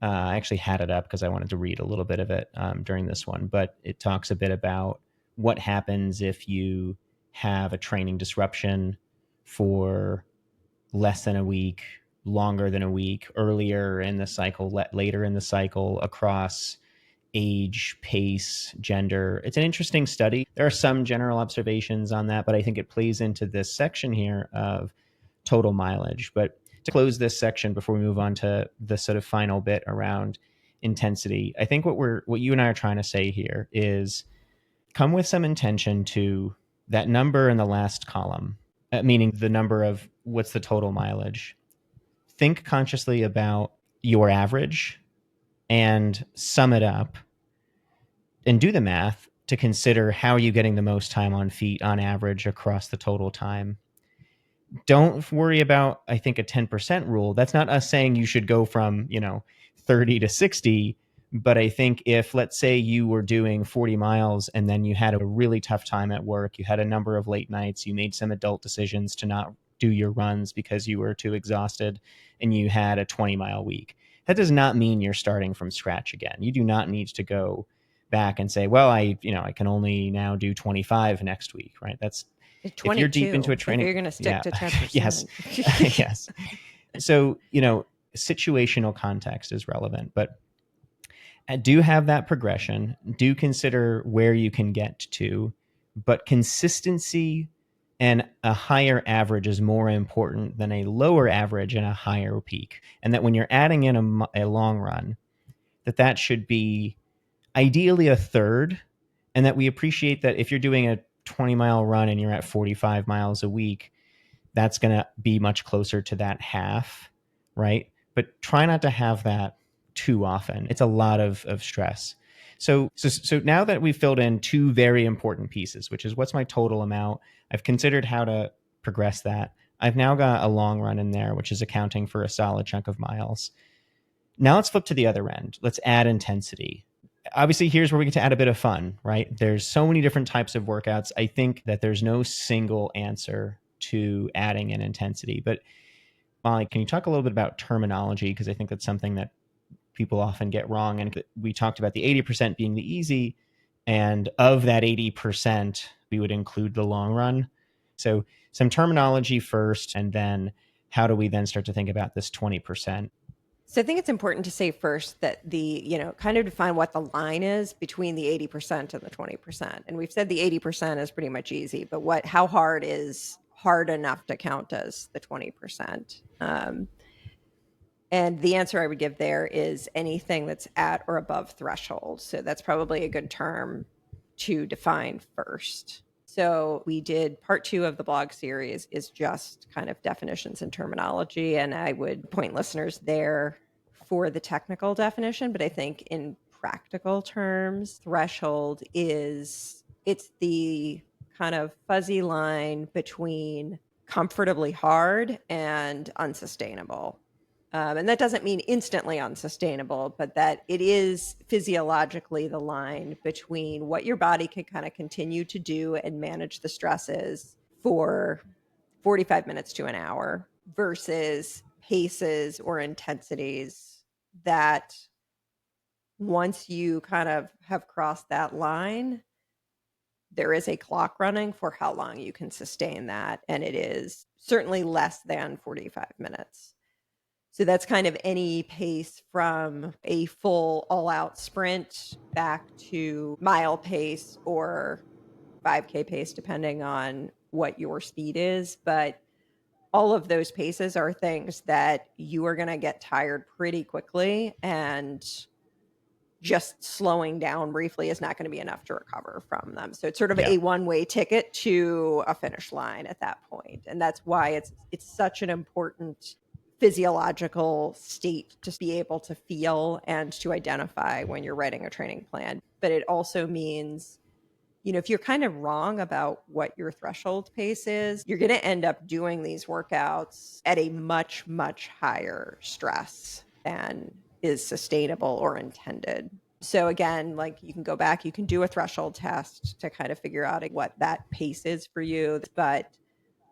I actually had it up because I wanted to read a little bit of it during this one, but it talks a bit about what happens if you have a training disruption for less than a week, longer than a week, earlier in the cycle, later in the cycle, across age, pace, gender. It's an interesting study. There are some general observations on that, but I think it plays into this section here of total mileage. But to close this section before we move on to the sort of final bit around intensity, I think what you and I are trying to say here is come with some intention to that number in the last column, meaning the number of what's the total mileage. Think consciously about your average and sum it up and do the math to consider how are you getting the most time on feet on average across the total time. Don't worry about, I think, a 10% rule. That's not us saying you should go from 30 to 60. But I think if, let's say, you were doing 40 miles and then you had a really tough time at work, you had a number of late nights, you made some adult decisions to not do your runs because you were too exhausted, and you had a 20-mile week. That does not mean you're starting from scratch again. You do not need to go back and say, well, I can only now do 25 next week, right? That's if you're deep into 22, a if training. you're going to stick Yeah. to Yes. 10%. Yes. So, situational context is relevant, but do have that progression, do consider where you can get to, but consistency and a higher average is more important than a lower average and a higher peak. And that when you're adding in a long run, that should be ideally a third, and that we appreciate that if you're doing a 20-mile run and you're at 45 miles a week, that's going to be much closer to that half, right? But try not to have that too often. It's a lot of stress. So now that we've filled in two very important pieces, which is what's my total amount, I've considered how to progress that. I've now got a long run in there, which is accounting for a solid chunk of miles. Now let's flip to the other end. Let's add intensity. Obviously, here's where we get to add a bit of fun, right? There's so many different types of workouts. I think that there's no single answer to adding in intensity. But Molly, can you talk a little bit about terminology? Because I think that's something that people often get wrong. And we talked about the 80% being the easy. And of that 80%, we would include the long run. So some terminology first, and then how do we then start to think about this 20%? So I think it's important to say first that kind of define what the line is between the 80% and the 20%. And we've said the 80% is pretty much easy, but how hard is hard enough to count as the 20%? And the answer I would give there is anything that's at or above threshold. So that's probably a good term to define first. So we did part 2 of the blog series is just kind of definitions and terminology. And I would point listeners there for the technical definition. But I think in practical terms, threshold it's the kind of fuzzy line between comfortably hard and unsustainable. And that doesn't mean instantly unsustainable, but that it is physiologically the line between what your body can kind of continue to do and manage the stresses for 45 minutes to an hour versus paces or intensities that once you kind of have crossed that line, there is a clock running for how long you can sustain that. And it is certainly less than 45 minutes. So that's kind of any pace from a full all-out sprint back to mile pace or 5K pace, depending on what your speed is. But all of those paces are things that you are going to get tired pretty quickly, and just slowing down briefly is not going to be enough to recover from them. So it's sort of a one-way ticket to a finish line at that point. And that's why it's such an important physiological state to be able to feel and to identify when you're writing a training plan. But it also means, if you're kind of wrong about what your threshold pace is, you're going to end up doing these workouts at a much, much higher stress than is sustainable or intended. So again, like you can go back, you can do a threshold test to kind of figure out what that pace is for you. But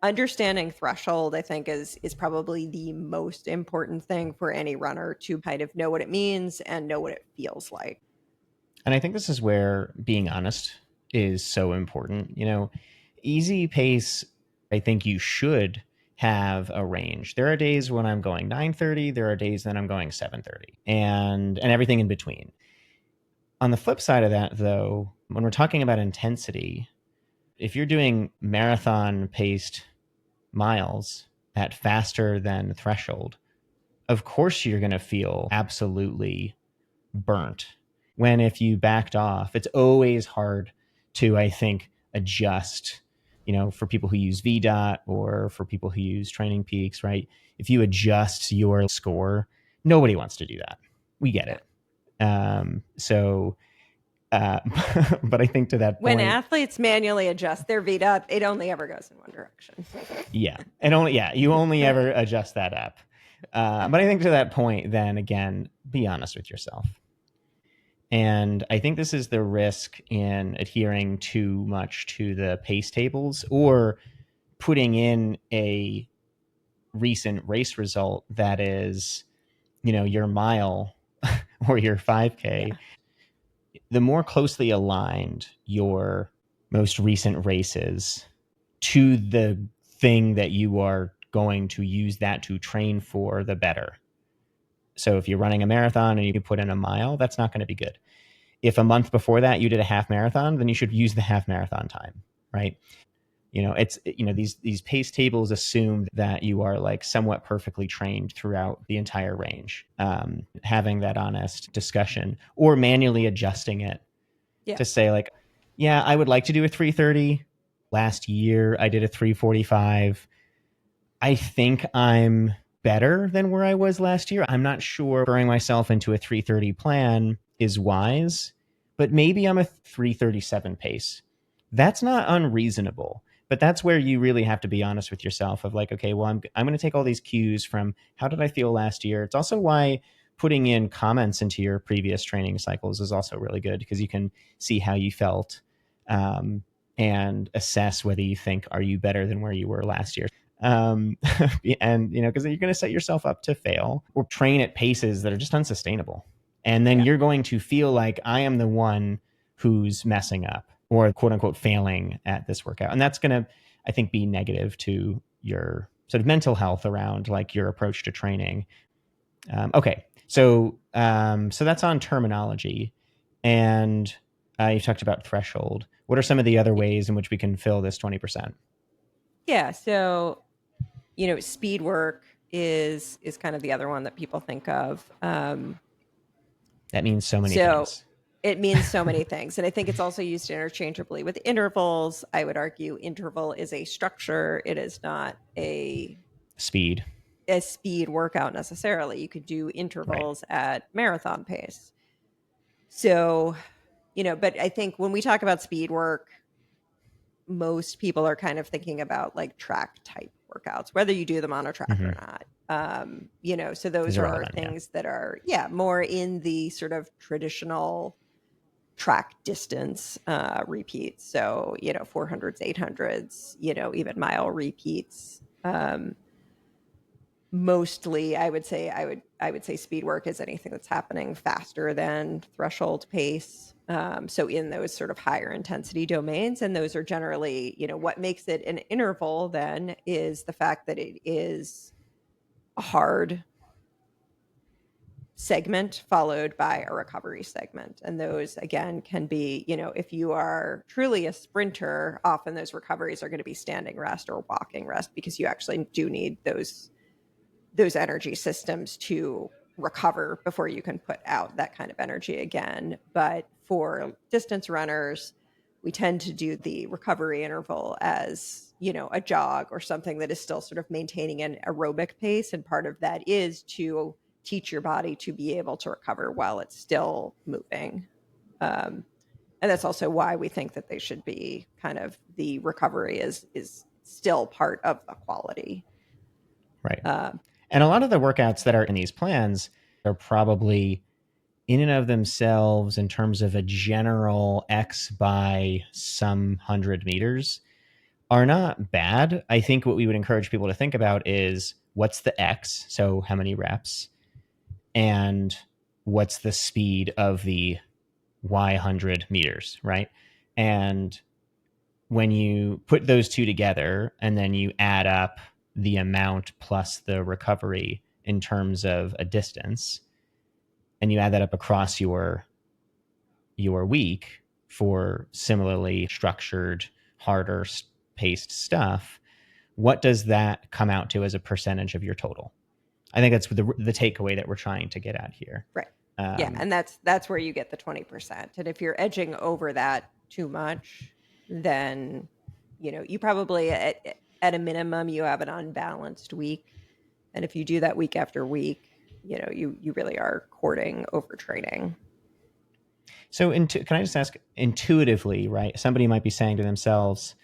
understanding threshold, I think, is probably the most important thing for any runner to kind of know what it means and know what it feels like. And I think this is where being honest is so important. Easy pace, I think you should have a range. There are days when I'm going 9:30, there are days that I'm going 7:30, and everything in between. On the flip side of that, though, when we're talking about intensity, if you're doing marathon paced miles at faster than threshold, of course you're going to feel absolutely burnt. When if you backed off, it's always hard to, I think, adjust, for people who use VDOT or for people who use Training Peaks, right? If you adjust your score, nobody wants to do that. We get it. But I think to that point, when athletes manually adjust their VDOT, it only ever goes in one direction. You only ever adjust that up. But I think to that point, then again, be honest with yourself. And I think this is the risk in adhering too much to the pace tables or putting in a recent race result that is, your mile or your 5K. Yeah. The more closely aligned your most recent race is to the thing that you are going to use that to train for, the better. So if you're running a marathon and you put in a mile, that's not going to be good. If a month before that you did a half marathon, then you should use the half marathon time, right? These pace tables assume that you are like somewhat perfectly trained throughout the entire range. Having that honest discussion or manually adjusting it to say like, yeah, I would like to do a 3:30. Last year I did a 3:45. I think I'm better than where I was last year. I'm not sure throwing myself into a 3:30 plan is wise, but maybe I'm a 3:37 pace. That's not unreasonable. But that's where you really have to be honest with yourself of like, okay, well, I'm going to take all these cues from how did I feel last year. It's also why putting in comments into your previous training cycles is also really good because you can see how you felt, and assess whether you think, are you better than where you were last year? um, and because you're going to set yourself up to fail or train at paces that are just unsustainable, and then Yeah. you're going to feel like I am the one who's messing up or quote unquote failing at this workout, and that's going to, I think, be negative to your sort of mental health around like your approach to training. Okay, so that's on terminology, and you talked about threshold. What are some of the other ways in which we can fill this 20%? Yeah. So, speed work is kind of the other one that people think of. That means so many So things. it means so many things. And I think it's also used interchangeably with intervals. I would argue interval is a structure. It is not Speed. a speed workout necessarily. You could do Right. intervals at marathon pace. So, but I think when we talk about speed work, most people are kind of thinking about like track type workouts, whether you do them on a track or Mm-hmm. not. So Is those are irrelevant. Yeah. things that are, more in the sort of traditional track distance repeats. So, 400s, 800s, even mile repeats. Mostly I would say speed work is anything that's happening faster than threshold pace. So in those sort of higher intensity domains, and those are generally, what makes it an interval then is the fact that it is a hard segment followed by a recovery segment. And those again can be, if you are truly a sprinter, often those recoveries are going to be standing rest or walking rest because you actually do need those energy systems to recover before you can put out that kind of energy again. But for distance runners, we tend to do the recovery interval as, a jog or something that is still sort of maintaining an aerobic pace. And part of that is to teach your body to be able to recover while it's still moving. Um, and that's also why we think that they should be kind of the recovery is still part of the quality. Right. Uh, And a lot of the workouts that are in these plans are probably in and of themselves in terms of a general X by some 100 meters are not bad. I think what we would encourage people to think about is what's the X, so how many reps, and what's the speed of the Y 100 meters, right? And when you put those two together and then you add up the amount plus the recovery in terms of a distance, and you add that up across your week for similarly structured, harder paced stuff, what does that come out to as a percentage of your total? I think that's the takeaway that we're trying to get at here. Right. Yeah, Um, and that's where you get the 20%. And if you're edging over that too much, then you probably at a minimum you have an unbalanced week. And if you do that week after week, you really are courting overtraining. so, can I just ask intuitively, right? Somebody might be saying to themselves,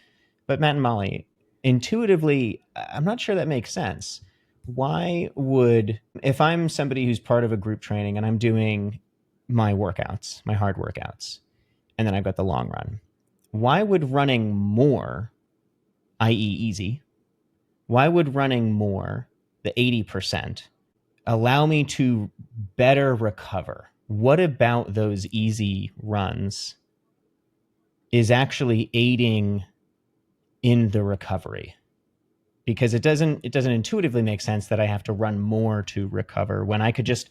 but Matt and Molly, intuitively, I'm not sure that makes sense. Why would, if I'm somebody who's part of a group training and I'm doing my workouts, my hard workouts, and then I've got the long run, why would running more, i.e., easy, why would running more, the 80%, allow me to better recover? What about those easy runs is actually aiding in the recovery? Because it doesn't intuitively make sense that I have to run more to recover when I could just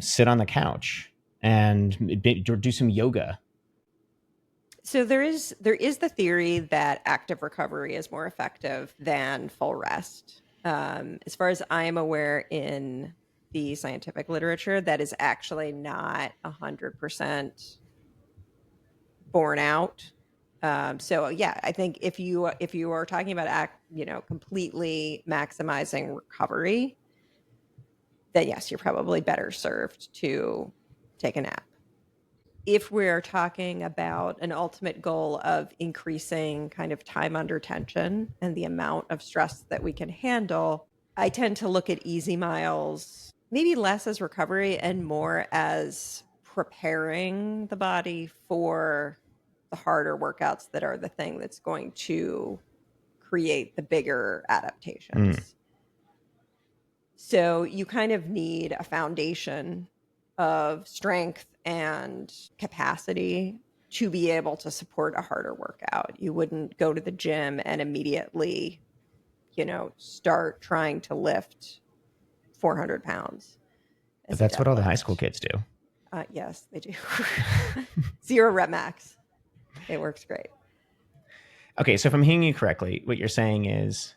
sit on the couch and do some yoga. So there is the theory that active recovery is more effective than full rest. As far as I am aware, in the scientific literature, that is actually not 100% borne out. So yeah, I think if you are talking about completely maximizing recovery, then yes, you're probably better served to take a nap. if we're talking about an ultimate goal of increasing kind of time under tension and the amount of stress that we can handle, I tend to look at easy miles maybe less as recovery and more as preparing the body for the harder workouts that are the thing that's going to create the bigger Mm. adaptations. So you kind of need a foundation of strength and capacity to be able to support a harder workout. You wouldn't go to the gym and immediately, start trying to lift 400 pounds But as a that's what all the high school deadlift. kids do. Yes, they do. 0 rep max. It works great. Okay, so if I'm hearing you correctly, what you're saying is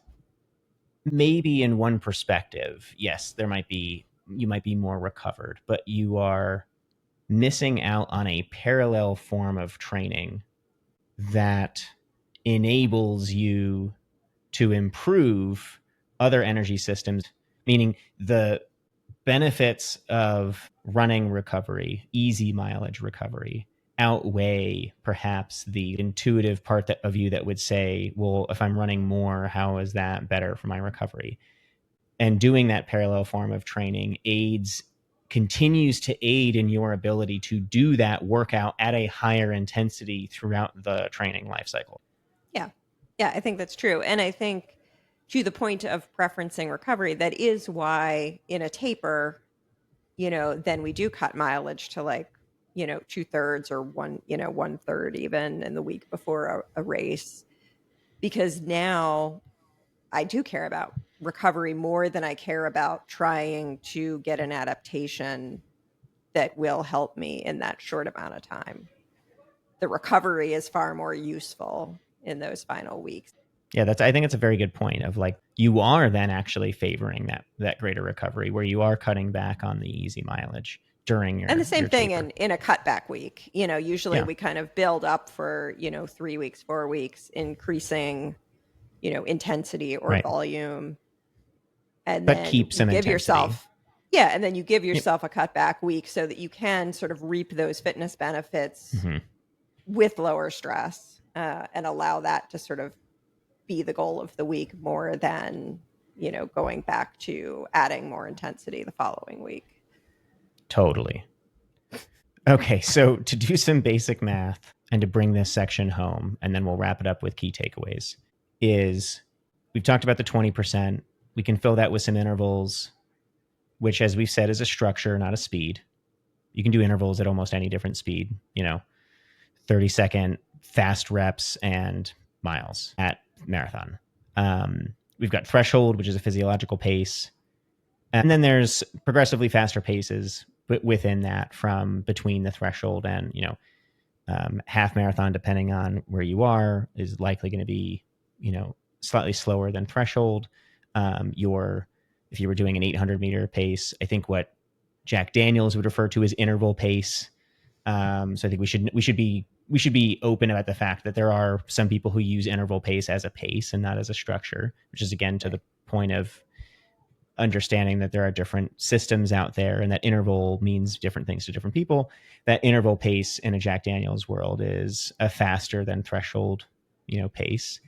maybe in one perspective, yes, you might be more recovered, but you are missing out on a parallel form of training that enables you to improve other energy systems, meaning the benefits of running recovery, easy mileage recovery, outweigh perhaps the intuitive part of you that would say, well, if I'm running more, how is that better for my recovery? And doing that parallel form of training continues to aid in your ability to do that workout at a higher intensity throughout the training life cycle. Yeah. Yeah, I think that's true. And I think to the point of preferencing recovery, that is why in a taper, then we do cut mileage to like, 2/3 or one third even in the week before a race, because now I do care about recovery more than I care about trying to get an adaptation that will help me in that short amount of time. The recovery is far more useful in those final weeks. Yeah, I think it's a very good point of like you are then actually favoring that greater recovery where you are cutting back on the easy mileage during And the your same thing taper. in a cutback week. Usually Yeah, we kind of build up for, 3 weeks, 4 weeks, increasing, intensity or right. volume. And But then keep you some give intensity. yourself, yeah, and then you give Yep. yourself a cutback week so that you can sort of reap those fitness benefits Mm-hmm. with lower stress, and allow that to sort of be the goal of the week more than, going back to adding more intensity the following week. Totally. Okay, so to do some basic math and to bring this section home, and then we'll wrap it up with key takeaways, is we've talked about the 20%. We can fill that with some intervals, which, as we've said, is a structure, not a speed. You can do intervals at almost any different speed, 30-second fast reps and miles at marathon. We've got threshold, which is a physiological pace. And then there's progressively faster paces within that from between the threshold and, half marathon, depending on where you are, is likely going to be, slightly slower than threshold. If you were doing an 800-meter pace, I think what Jack Daniels would refer to as interval pace. So I think we should be open about the fact that there are some people who use interval pace as a pace and not as a structure, which is again to Right. the point of understanding that there are different systems out there and that interval means different things to different people. That interval pace in a Jack Daniels world is a faster than threshold, pace.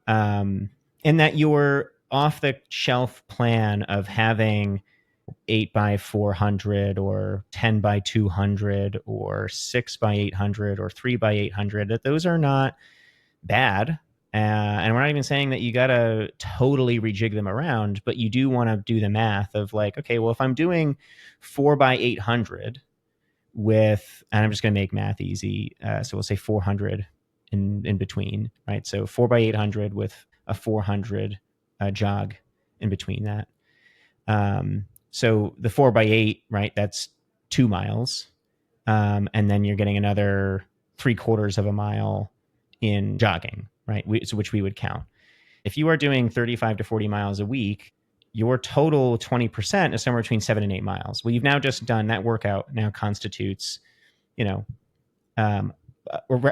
And that your off the shelf plan of having 8 by 400 or 10 by 200 or 6 by 800 or 3 by 800, that those are not bad. And we're not even saying that you got to totally rejig them around, but you do want to do the math of like, okay, well, if I'm doing 4 by 800 and I'm just going to make math easy. So we'll say 400 in between, right? So 4 by 800 with a 400 jog in between that. So the 4 by 8, right? That's 2 miles. And then you're getting another 3/4 of a mile in jogging, right? Which we would count. If you are doing 35 to 40 miles a week, your total 20% is somewhere between 7 and 8 miles. Well, you've now just done that workout now constitutes, um,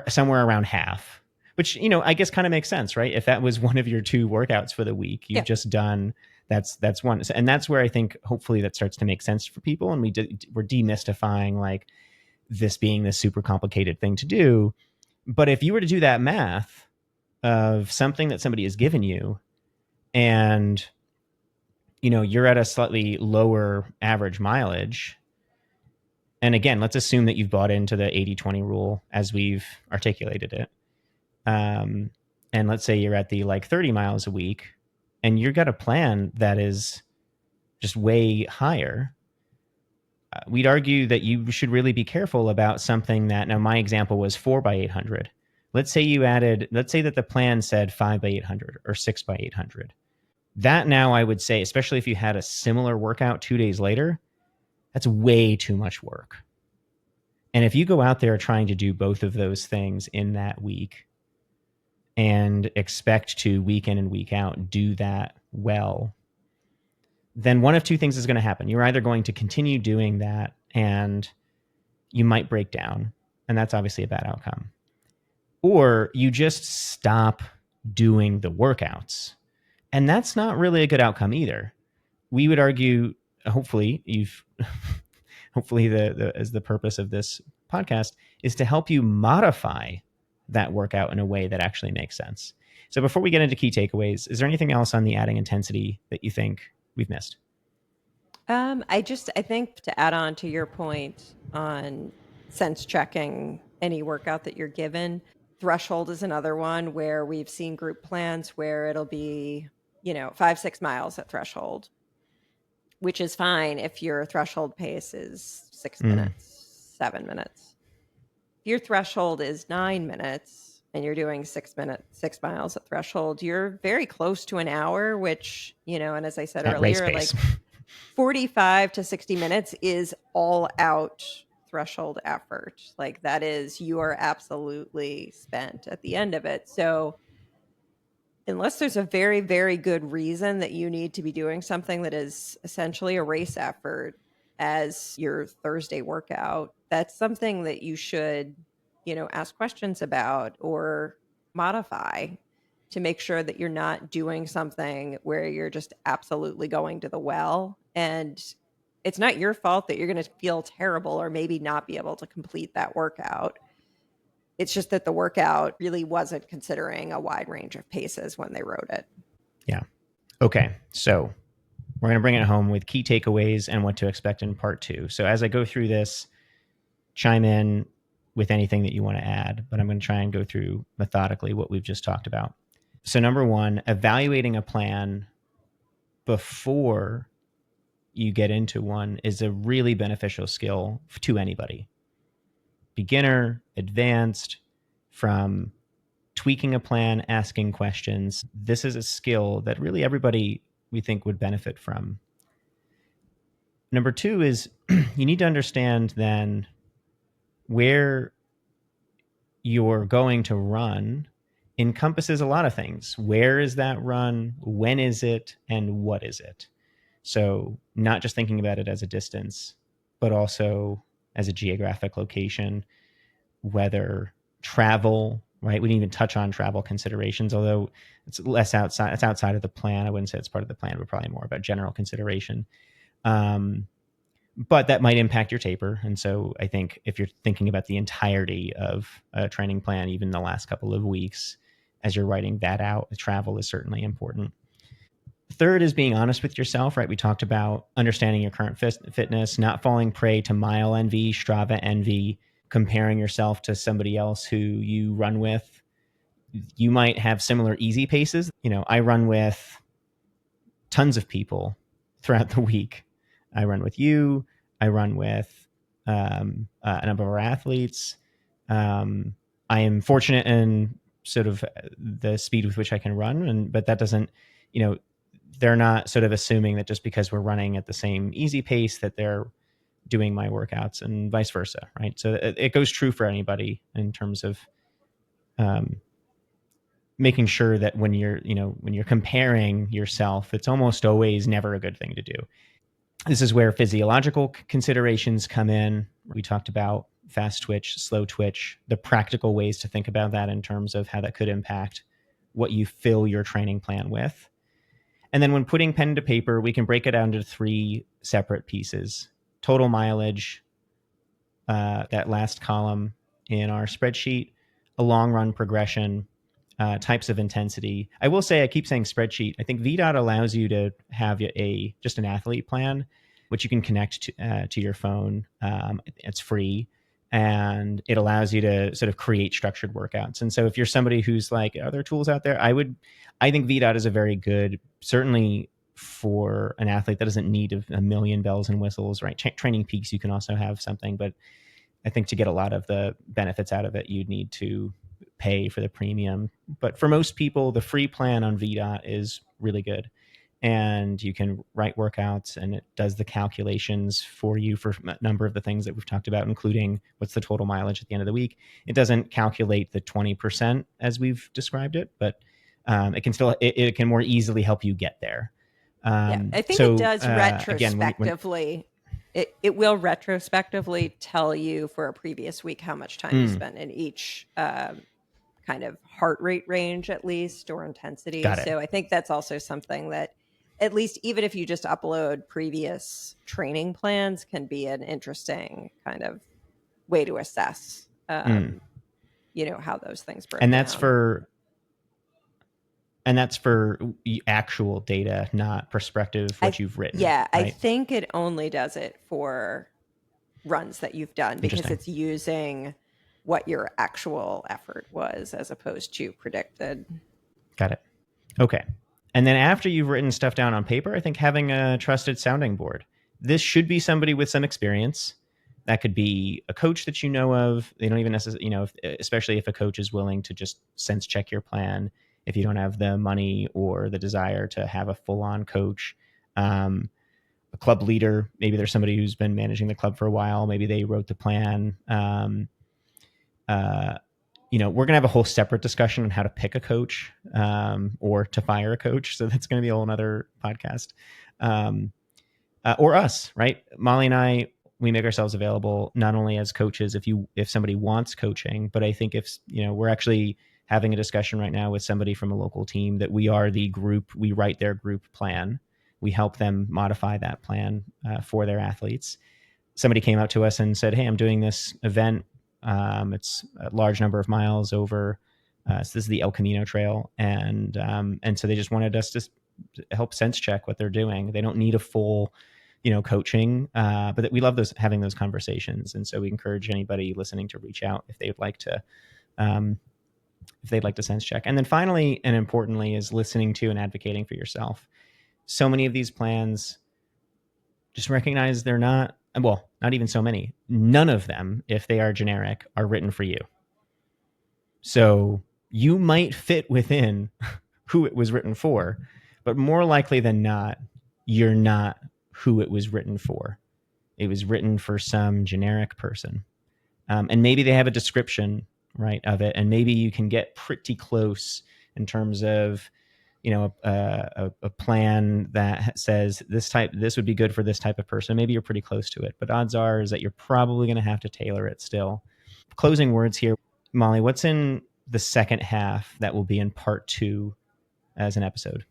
somewhere around half, which, I guess kind of makes sense, right? If that was one of your 2 workouts for the week, you've Yeah. just done that's one. And that's where I think hopefully that starts to make sense for people. And we're demystifying like, this being this super complicated thing to do. But if you were to do that math of something that somebody has given you, and you're at a slightly lower average mileage, and again, let's assume that you've bought into the 80-20 rule as we've articulated it. And let's say you're at the 30 miles a week, and you've got a plan that is just way higher. We'd argue that you should really be careful about something that, now my example was 4x800. Let's say that the plan said 5x800 or 6x800. That now I would say, especially if you had a similar workout 2 days later, that's way too much work. And if you go out there trying to do both of those things in that week and expect to week in and week out do that well, then one of two things is going to happen. You're either going to continue doing that and you might break down, and that's obviously a bad outcome, or you just stop doing the workouts, and that's not really a good outcome either. We would argue, hopefully as the purpose of this podcast is to help you modify that workout in a way that actually makes sense. So before we get into key takeaways, is there anything else on the adding intensity that you think we've missed? I think to add on to your point on sense checking any workout that you're given, threshold is another one where we've seen group plans where it'll be, 5-6 miles at threshold, which is fine if your threshold pace is 6 minutes, 7 minutes. If your threshold is 9 minutes and you're doing 6 miles at threshold, you're very close to an hour, which, and as I said At earlier, race pace. 45 to 60 minutes is all out threshold effort. That is, you are absolutely spent at the end of it. So unless there's a very, very good reason that you need to be doing something that is essentially a race effort as your Thursday workout, that's something that you should, ask questions about or modify to make sure that you're not doing something where you're just absolutely going to the well. And it's not your fault that you're going to feel terrible or maybe not be able to complete that workout. It's just that the workout really wasn't considering a wide range of paces when they wrote it. Yeah. Okay. So we're going to bring it home with key takeaways and what to expect in part 2. So as I go through this, chime in with anything that you want to add, but I'm going to try and go through methodically what we've just talked about. So number 1, evaluating a plan before you get into one is a really beneficial skill to anybody. Beginner, advanced, from tweaking a plan, asking questions. This is a skill that really everybody we think would benefit from. Number 2 is you need to understand then where you're going to run encompasses a lot of things. Where is that run? When is it? And what is it? So not just thinking about it as a distance, but also as a geographic location, weather, travel, right? We didn't even touch on travel considerations, although it's outside of the plan. I wouldn't say it's part of the plan, but probably more about general consideration. But that might impact your taper. And so I think if you're thinking about the entirety of a training plan, even the last couple of weeks, as you're writing that out, travel is certainly important. Third is being honest with yourself, right? We talked about understanding your current fitness, not falling prey to mile envy, Strava envy, comparing yourself to somebody else who you run with. You might have similar easy paces. I run with tons of people throughout the week. I run with you. I run with a number of our athletes. I am fortunate in sort of the speed with which I can run, but that doesn't, they're not sort of assuming that just because we're running at the same easy pace that they're doing my workouts, and vice versa, right? So it goes true for anybody in terms of making sure that when you're comparing yourself, it's almost always never a good thing to do. This is where physiological considerations come in. We talked about fast twitch, slow twitch, the practical ways to think about that in terms of how that could impact what you fill your training plan with. And then when putting pen to paper, we can break it down into 3 separate pieces: total mileage, that last column in our spreadsheet, a long run progression, types of intensity. I will say, I keep saying spreadsheet. I think VDOT allows you to have just an athlete plan, which you can connect to your phone. It's free, and it allows you to sort of create structured workouts. And so if you're somebody who's like, are there tools out there? I think VDOT is a very good, certainly for an athlete that doesn't need a million bells and whistles, right? Training Peaks, you can also have something, but I think to get a lot of the benefits out of it, you'd need to pay for the premium. But for most people, the free plan on VDOT is really good. And you can write workouts, and it does the calculations for you for a number of the things that we've talked about, including what's the total mileage at the end of the week. It doesn't calculate the 20% as we've described it, but it can more easily help you get there. I think it does retrospectively. It will retrospectively tell you for a previous week how much time you spent in each kind of heart rate range, at least, or intensity. So I think that's also something that, at least even if you just upload previous training plans, can be an interesting kind of way to assess, how those things break and down. that's for actual data, not prospective, what you've written. Yeah, right? I think it only does it for runs that you've done, because it's using what your actual effort was as opposed to predicted. Got it. Okay. And then after you've written stuff down on paper, I think having a trusted sounding board. This should be somebody with some experience. That could be a coach that you know of. They don't even necessarily, especially if a coach is willing to just sense check your plan. If you don't have the money or the desire to have a full on coach, a club leader, maybe there's somebody who's been managing the club for a while. Maybe they wrote the plan. We're going to have a whole separate discussion on how to pick a coach, or to fire a coach. So that's going to be a whole other podcast. Or us, right? Molly and I, we make ourselves available not only as coaches if somebody wants coaching, but I think if we're actually having a discussion right now with somebody from a local team that we are the group, we write their group plan. We help them modify that plan for their athletes. Somebody came out to us and said, hey, I'm doing this event. It's a large number of miles over. So this is the El Camino Trail. And so they just wanted us to help sense check what they're doing. They don't need a full, coaching, but we love having those conversations. And so we encourage anybody listening to reach out if they'd like to sense check. And then finally, and importantly, is listening to and advocating for yourself. So many of these plans, just recognize they're not even so many. None of them, if they are generic, are written for you. So you might fit within who it was written for, but more likely than not, you're not who it was written for. It was written for some generic person. And maybe they have a description, right, of it. And maybe you can get pretty close in terms of, a plan that says this would be good for this type of person. Maybe you're pretty close to it, but odds are is that you're probably going to have to tailor it still. Closing words here, Molly, what's in the second half that will be in part 2 as an episode?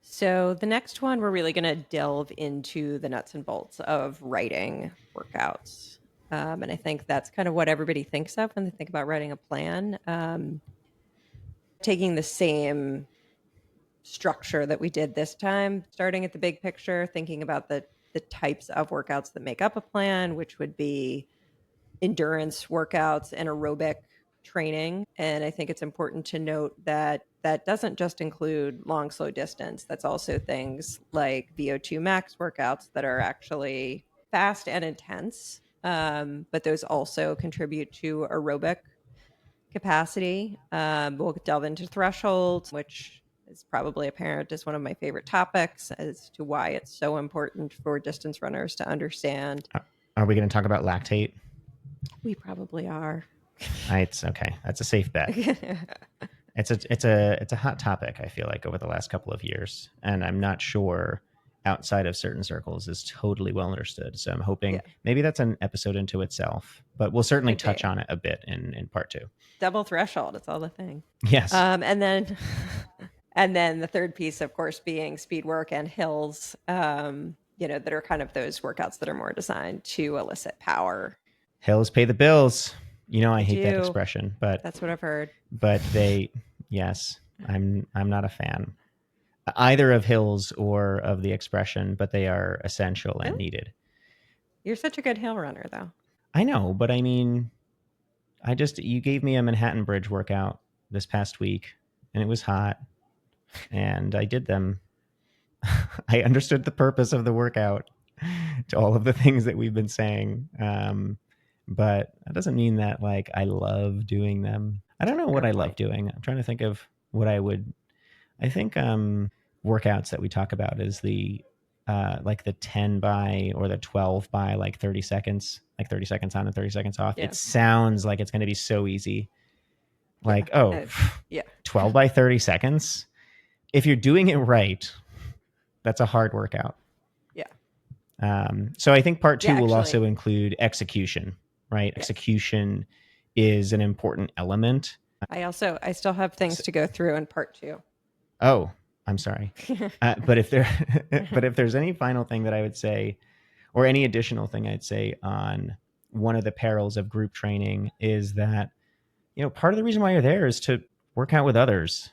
So the next one, we're really going to delve into the nuts and bolts of writing workouts. And I think that's kind of what everybody thinks of when they think about writing a plan. Taking the same structure that we did this time, starting at the big picture, thinking about the types of workouts that make up a plan, which would be endurance workouts and aerobic training. And I think it's important to note that that doesn't just include long, slow distance. That's also things like VO2 max workouts that are actually fast and intense. But those also contribute to aerobic capacity. We'll delve into thresholds, which is probably apparent as one of my favorite topics as to why it's so important for distance runners to understand. Are we going to talk about lactate? We probably are. It's okay. That's a safe bet. It's a hot topic, I feel like, over the last couple of years, and I'm not sure outside of certain circles is totally well understood. So I'm hoping maybe that's an episode into itself, but we'll certainly touch on it a bit in part 2. Double threshold, it's all the thing. Yes. And then the third piece, of course, being speed work and hills. that are kind of those workouts that are more designed to elicit power. Hills pay the bills. I They hate that do. expression, but That's what I've heard. they, yes, I'm not a fan either of hills or of the expression, but they are essential and Really? needed. You're such a good hill runner, though. I know, but I mean, you gave me a Manhattan Bridge workout this past week, and it was hot, and I did them. I understood the purpose of the workout to all of the things that we've been saying. But that doesn't mean that like I love doing them. I don't know what Fair I love point. doing. I'm trying to think of what I think workouts that we talk about is the like the 10 by or the 12 by like 30 seconds, like 30 seconds on and 30 seconds off. Yeah. It sounds like it's going to be so easy. Yeah. Like, oh, Yeah. 12 by 30 seconds. If you're doing it right, that's a hard workout. Yeah. So I think part Yeah. two will Actually, also include execution, right? yes. Execution is an important element. I still have things So, to go through in part two. oh, I'm sorry. But if there, but if there's any final thing that I would say, or any additional thing I'd say on one of the perils of group training is that, part of the reason why you're there is to work out with others.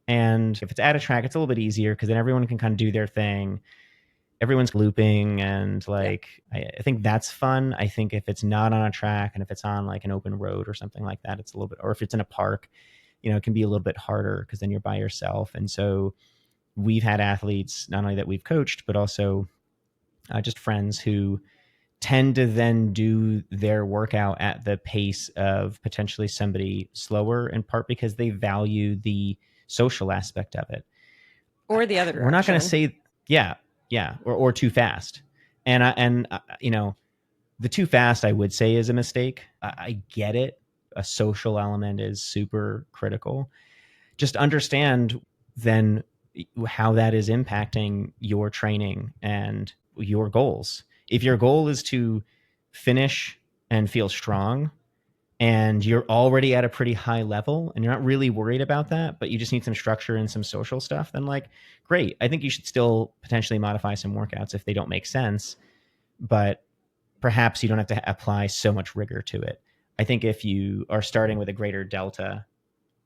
And if it's at a track, it's a little bit easier because then everyone can kind of do their thing. Everyone's looping and Yeah. like I think that's fun. I think if it's not on a track and if it's on like an open road or something like that, it's a little bit, or if it's in a park, it can be a little bit harder because then you're by yourself. And so we've had athletes not only that we've coached, but also just friends who tend to then do their workout at the pace of potentially somebody slower, in part because they value the social aspect of it. Or the other We're not going to direction. say, yeah, or too fast. And the too fast, I would say, is a mistake. I get it. A social element is super critical. Just understand then how that is impacting your training and your goals. If your goal is to finish and feel strong, and you're already at a pretty high level and you're not really worried about that, but you just need some structure and some social stuff, then like, great. I think you should still potentially modify some workouts if they don't make sense, but perhaps you don't have to apply so much rigor to it. I think if you are starting with a greater delta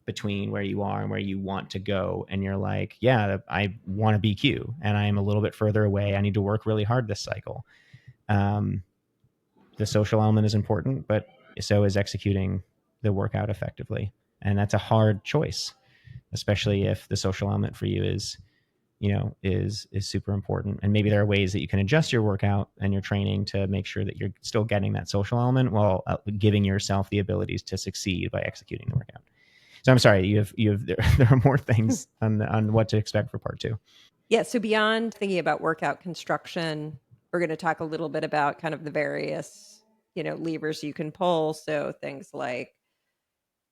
between where you are and where you want to go, and you're like, yeah, I want to BQ and I'm a little bit further away, I need to work really hard this cycle. Um, the social element is important, but so is executing the workout effectively. And that's a hard choice, especially if the social element for you is super important. And maybe there are ways that you can adjust your workout and your training to make sure that you're still getting that social element while giving yourself the abilities to succeed by executing the workout. So I'm sorry, there are more things on what to expect for part two. Yeah. So beyond thinking about workout construction, we're going to talk a little bit about kind of the various, levers you can pull. So things like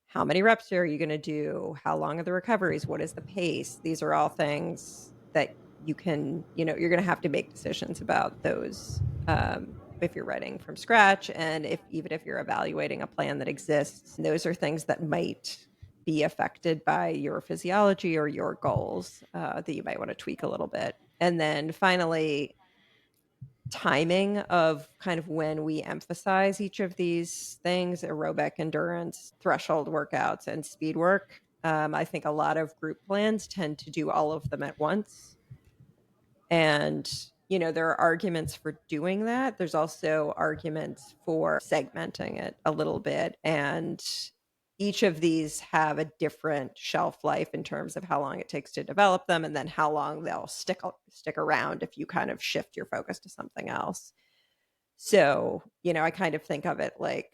how many reps are you going to do? How long are the recoveries? What is the pace? These are all things that you can, you're going to have to make decisions about those if you're writing from scratch. And even if you're evaluating a plan that exists, those are things that might be affected by your physiology or your goals that you might want to tweak a little bit. And then finally, timing of kind of when we emphasize each of these things: aerobic endurance, threshold workouts, and speed work. I think a lot of group plans tend to do all of them at once. And, there are arguments for doing that. There's also arguments for segmenting it a little bit. And each of these have a different shelf life in terms of how long it takes to develop them, and then how long they'll stick around if you kind of shift your focus to something else. So, I kind of think of it like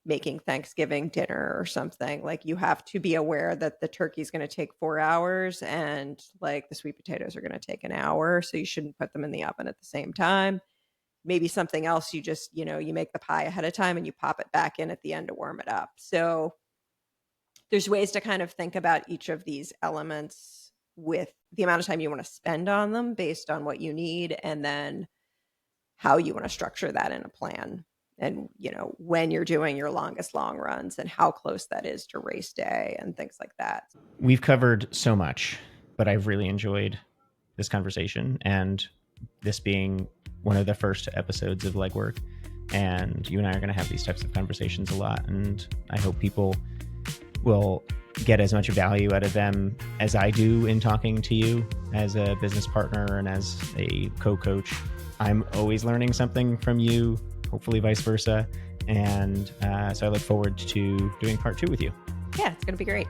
making Thanksgiving dinner or something. Like, you have to be aware that the turkey's going to take 4 hours and like the sweet potatoes are going to take an hour. So you shouldn't put them in the oven at the same time. Maybe something else, you just, you make the pie ahead of time and you pop it back in at the end to warm it up. So there's ways to kind of think about each of these elements with the amount of time you want to spend on them based on what you need, and then how you want to structure that in a plan, and when you're doing your longest long runs and how close that is to race day and things like that. We've covered so much, but I've really enjoyed this conversation, and this being one of the first episodes of Legwork. And you and I are going to have these types of conversations a lot. And I hope people will get as much value out of them as I do in talking to you as a business partner and as a co-coach. I'm always learning something from you, hopefully vice versa. And so I look forward to doing part 2 with you. Yeah, it's going to be great.